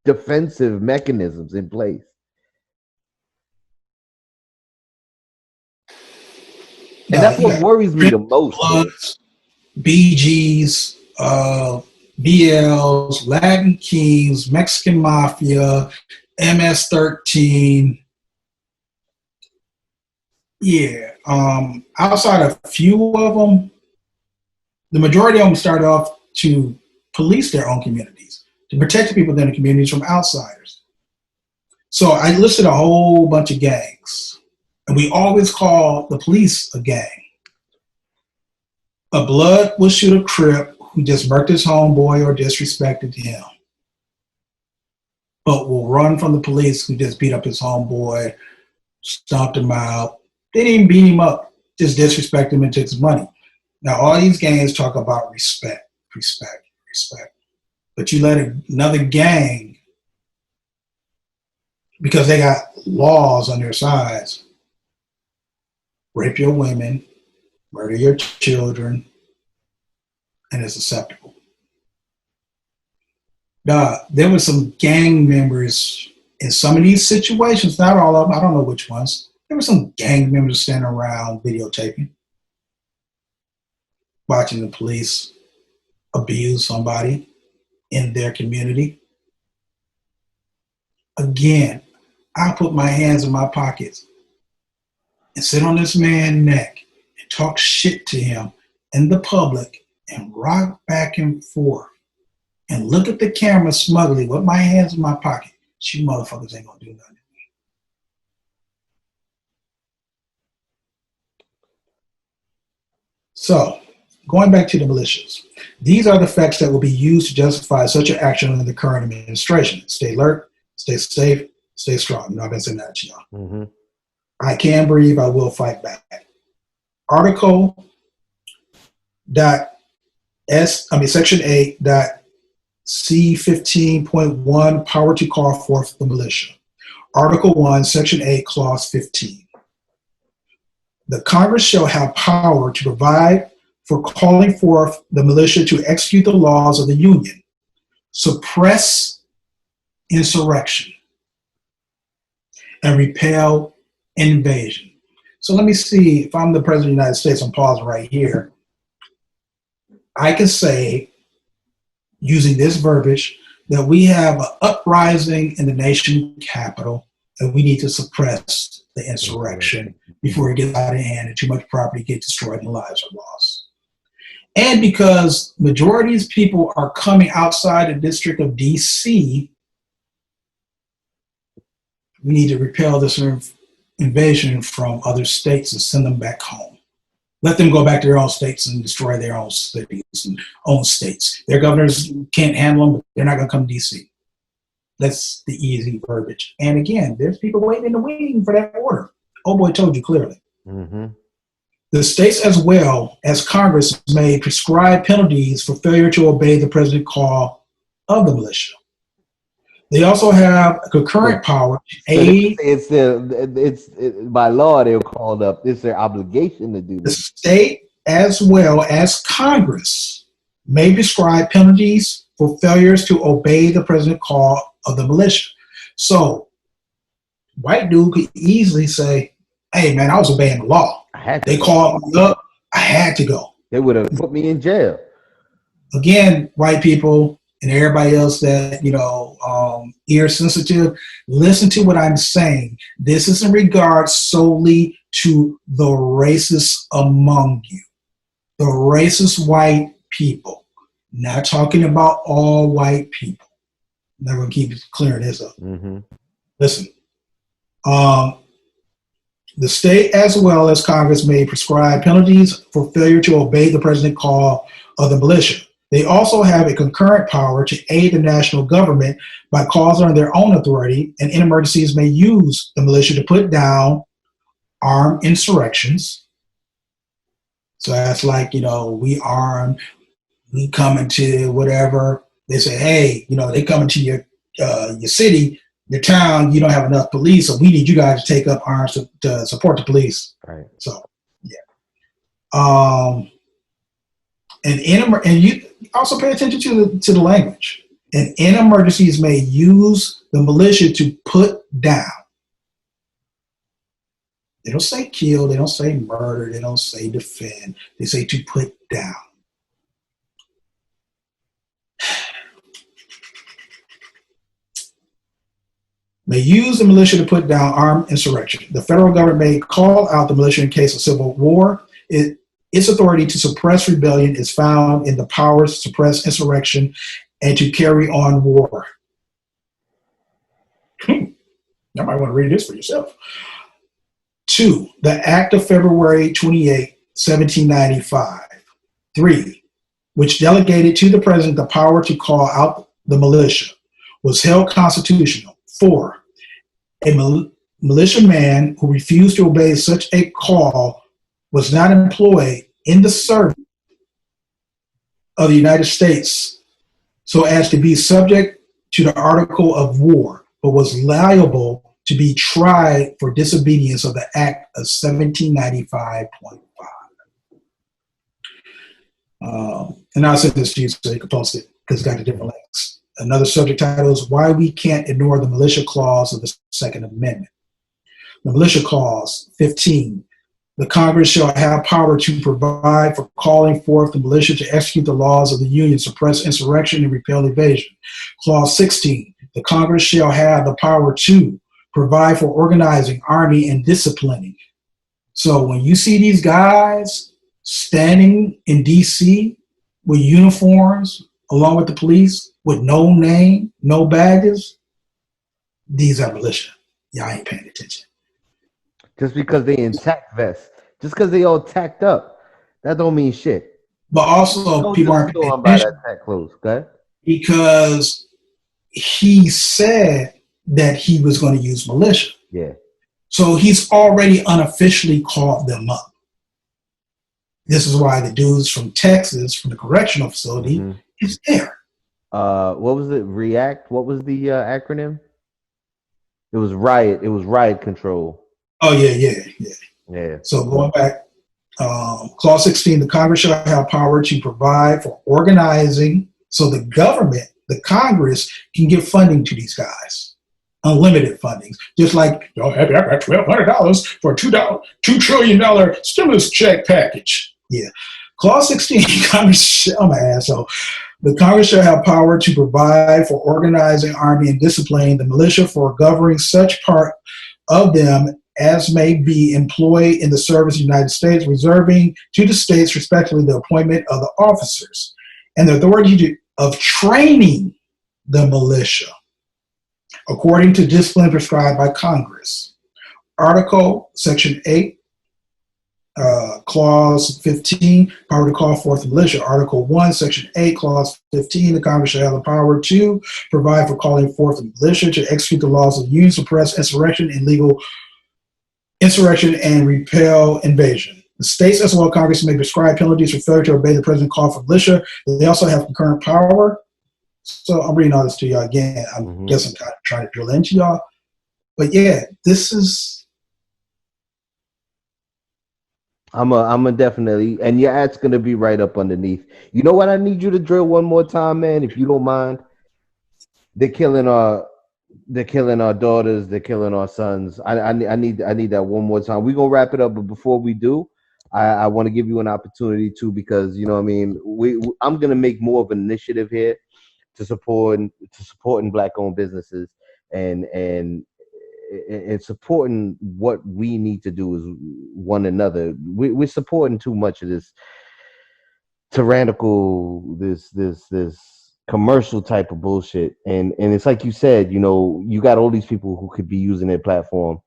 defensive mechanisms in place. And that's what worries me the most. Bloods, BGs, BLs, Latin Kings, Mexican Mafia, MS-13. Yeah. Outside of a few of them, the majority of them started off to police their own communities, to protect the people in the communities from outsiders. So I listed a whole bunch of gangs, and we always call the police a gang. A Blood will shoot a Crip who just murked his homeboy or disrespected him, but will run from the police who just beat up his homeboy, stomped him out. They didn't even beat him up, just disrespect him and took his money. Now, all these gangs talk about respect. But you let another gang, because they got laws on their sides, rape your women, murder your children, and it's acceptable. Now, there were some gang members in some of these situations, not all of them, I don't know which ones. There were some gang members standing around videotaping, watching the police abuse somebody in their community. Again, I put my hands in my pockets and sit on this man's neck and talk shit to him in the public and rock back and forth and look at the camera smugly with my hands in my pocket. You motherfuckers ain't gonna do nothing. So, going back to the militias, these are the facts that will be used to justify such an action under the current administration. Stay alert, stay safe, stay strong. You know, I've been saying that to y'all. Mm-hmm. I can breathe, I will fight back. Section 8 C15.1, power to call forth the militia. Article 1, Section 8, Clause 15. The Congress shall have power to provide for calling forth the militia to execute the laws of the Union, suppress insurrection, and repel invasion. So let me see, if I'm the President of the United States, I'm pausing right here. I can say, using this verbiage, that we have an uprising in the nation capital and we need to suppress the insurrection before it gets out of hand and too much property gets destroyed and lives are lost. And because majority of people are coming outside the District of DC, we need to repel this invasion from other states and send them back home. Let them go back to their own states and destroy their own cities and own states. Their governors can't handle them, but they're not going to come to DC. That's the easy verbiage. And again, there's people waiting in the wing for that order. Oh boy, told you clearly. Mm-hmm. The states as well as Congress may prescribe penalties for failure to obey the president's call of the militia. They also have a concurrent power to aid. It's by law they're called up. It's their obligation to do this. The state as well as Congress may prescribe penalties for failures to obey the president's call of the militia. So, white dude could easily say, "Hey, man, I was obeying the law. They called me up. I had to go. They would have put me in jail." Again, white people and everybody else that, ear sensitive, listen to what I'm saying. This is in regards solely to the racists among you, the racist white people. Not talking about all white people. Never gonna keep clearing this up. Mm-hmm. Listen, the state as well as Congress may prescribe penalties for failure to obey the president's call of the militia. They also have a concurrent power to aid the national government by calls on their own authority, and in emergencies may use the militia to put down armed insurrections. So that's like, we armed, we come into whatever. They say, hey, they come into your city, your town, you don't have enough police, so we need you guys to take up arms to support the police. Right. So, yeah. And you also pay attention to the language. And in emergencies may use the militia to put down. They don't say kill, they don't say murder, they don't say defend. They say to put down. May use the militia to put down armed insurrection. The federal government may call out the militia in case of civil war. Its authority to suppress rebellion is found in the powers to suppress insurrection and to carry on war. You might want to read this for yourself. 2. The Act of February 28, 1795. 3. Which delegated to the president the power to call out the militia, was held constitutional. 4. A militiaman who refused to obey such a call was not employed in the service of the United States so as to be subject to the article of war, but was liable to be tried for disobedience of the Act of 1795.5. And I'll send this to you so you can post it because it's got the different links. Another subject title is Why We Can't Ignore the Militia Clause of the Second Amendment. The Militia Clause 15. The Congress shall have power to provide for calling forth the militia to execute the laws of the Union, suppress insurrection, and repel evasion. Clause 16. The Congress shall have the power to provide for organizing, arming, and disciplining. So when you see these guys standing in D.C. with uniforms, along with the police, with no name, no badges, these are militia. Y'all ain't paying attention. Just because they in tack vests, just because they all tacked up, that don't mean shit. But also, people aren't paying attention tack clothes, okay? Because he said that he was going to use militia. Yeah. So he's already unofficially called them up. This is why the dudes from Texas, from the correctional facility, is there. What was it? React? What was the acronym? It was riot. It was riot control. Oh, yeah. So going back, Clause 16, the Congress shall have power to provide for organizing so the government, the Congress, can give funding to these guys. Unlimited funding. Just like, I got $1,200 for a $2 trillion stimulus check package. Yeah. Clause 16, Congress, I'm an asshole. The Congress shall have power to provide for organizing, arming, and disciplining the militia for governing such part of them as may be employed in the service of the United States, reserving to the states respectively the appointment of the officers and the authority of training the militia according to discipline prescribed by Congress. Article, Section 8, Clause 15, power to call forth the militia. Article 1, Section 8, Clause 15, the Congress shall have the power to provide for calling forth the militia to execute the laws of the Union, suppress insurrection and legal insurrection and repel invasion. The states as well as Congress may prescribe penalties for failure to obey the president's call for militia. They also have concurrent power. So I'm reading all this to y'all again. I guess I'm kind of trying to drill into y'all. But yeah, this is... I'm a definitely, and your ad's gonna be right up underneath. You know what? I need you to drill one more time, man, if you don't mind. They're killing our daughters. They're killing our sons. I need that one more time. We're gonna wrap it up, but before we do, I want to give you an opportunity too, because you know what I mean. I'm gonna make more of an initiative here to supporting Black-owned businesses, and and supporting what we need to do is one another. We're supporting too much of this tyrannical, this commercial type of bullshit, and it's like you said, you got all these people who could be using their platform.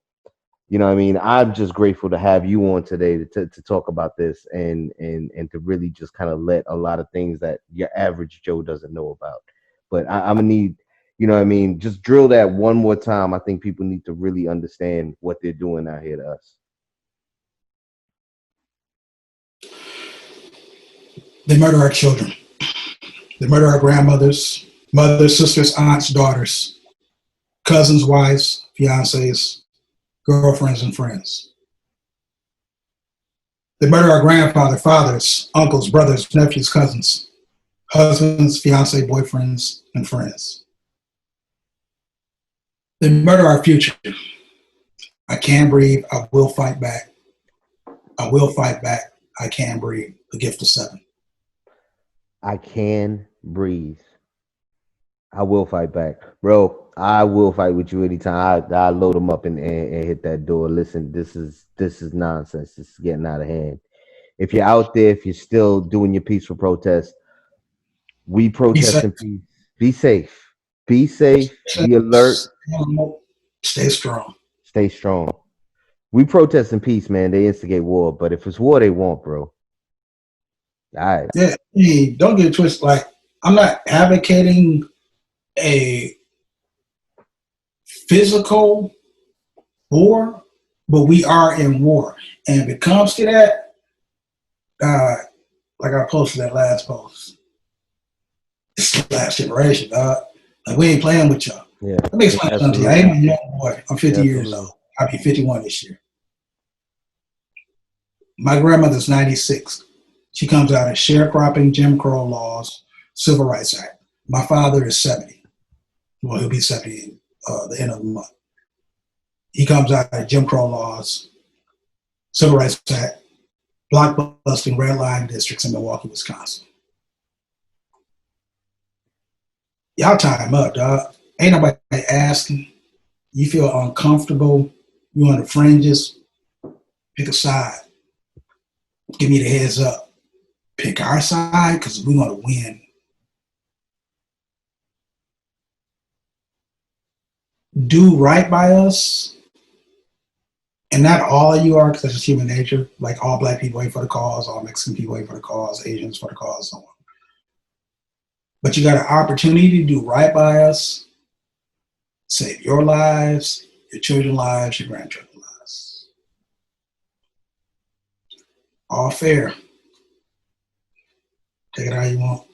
You know what I mean? I'm just grateful to have you on today to talk about this and to really just kind of let a lot of things that your average Joe doesn't know about. But I'm gonna need, you know what I mean, just drill that one more time. I think people need to really understand what they're doing out here to us. They murder our children. They murder our grandmothers, mothers, sisters, aunts, daughters, cousins, wives, fiancés, girlfriends, and friends. They murder our grandfather, fathers, uncles, brothers, nephews, cousins, husbands, fiancé, boyfriends, and friends. They murder our future. I can breathe. I will fight back. I will fight back. I can breathe. The gift of 7. I can breathe. I will fight back, bro. I will fight with you anytime. I load them up and hit that door. Listen, this is nonsense. This is getting out of hand. If you're out there, if you're still doing your peaceful protest, we protest in peace. Be safe. Be safe. Be alert. Stay strong. Stay strong. We protest in peace, man. They instigate war, but if it's war, they want, bro. All right. Yeah, don't get it twisted. Like, I'm not advocating a physical war, but we are in war. And if it comes to that, like I posted that last post, it's the last generation, dog. Like, we ain't playing with y'all. Yeah. Let me explain something to you. I ain't a young boy. I'm 50 years old. I'll be 51 this year. My grandmother's 96. She comes out of sharecropping, Jim Crow laws, Civil Rights Act. My father is 70. Well, he'll be 70 the end of the month. He comes out of Jim Crow laws, Civil Rights Act, blockbusting red line districts in Milwaukee, Wisconsin. Y'all tie him up, dog. Ain't nobody asking. You feel uncomfortable. You on the fringes. Pick a side. Give me the heads up. Pick our side because we're going to win. Do right by us. And not all of you are, because that's just human nature. Like, all black people wait for the cause, all Mexican people wait for the cause, Asians for the cause, so on. But you got an opportunity to do right by us, save your lives, your children's lives, your grandchildren's lives. All fair. Take it how you want.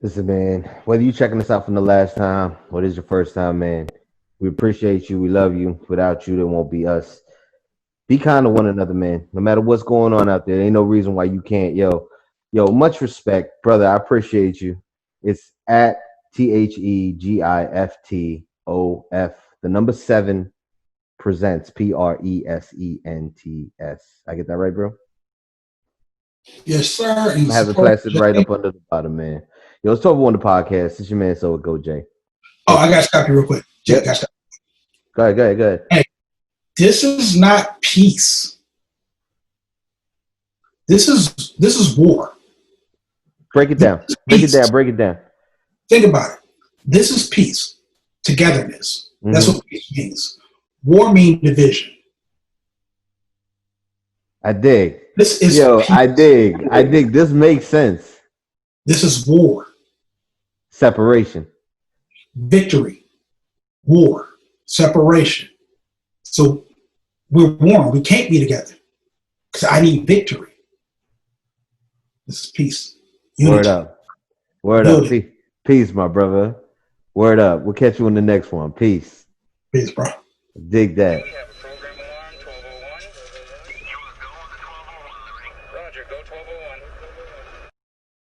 Listen, man, whether you checking us out from the last time or this is your first time, man, we appreciate you. We love you. Without you, there won't be us. Be kind to one another, man. No matter what's going on out there, ain't no reason why you can't. Yo, much respect, brother. I appreciate you. It's at THEGIFTOF. The number 7 presents PRESENTS. I get that right, bro? Yes, sir. I have it plastered right up under the bottom, man. Yo, let's talk about the podcast. It's your man, So It Go, Jay. Oh, I got to stop you real quick. Jay, Yep. Go ahead. Hey, this is not peace. This is war. Break it down. Break it down. Think about it. This is peace. Togetherness. Mm-hmm. That's what peace means. War means division. I dig. This is peace. I dig. This makes sense. This is war. Separation. Victory. War. Separation. So we're warm. We can't be together because I need victory. This is peace. Unity. Word up. Peace, my brother. Word up. We'll catch you on the next one. Peace. Peace, bro. Dig that. We have a program alarm, 1201. Roger, go 1201.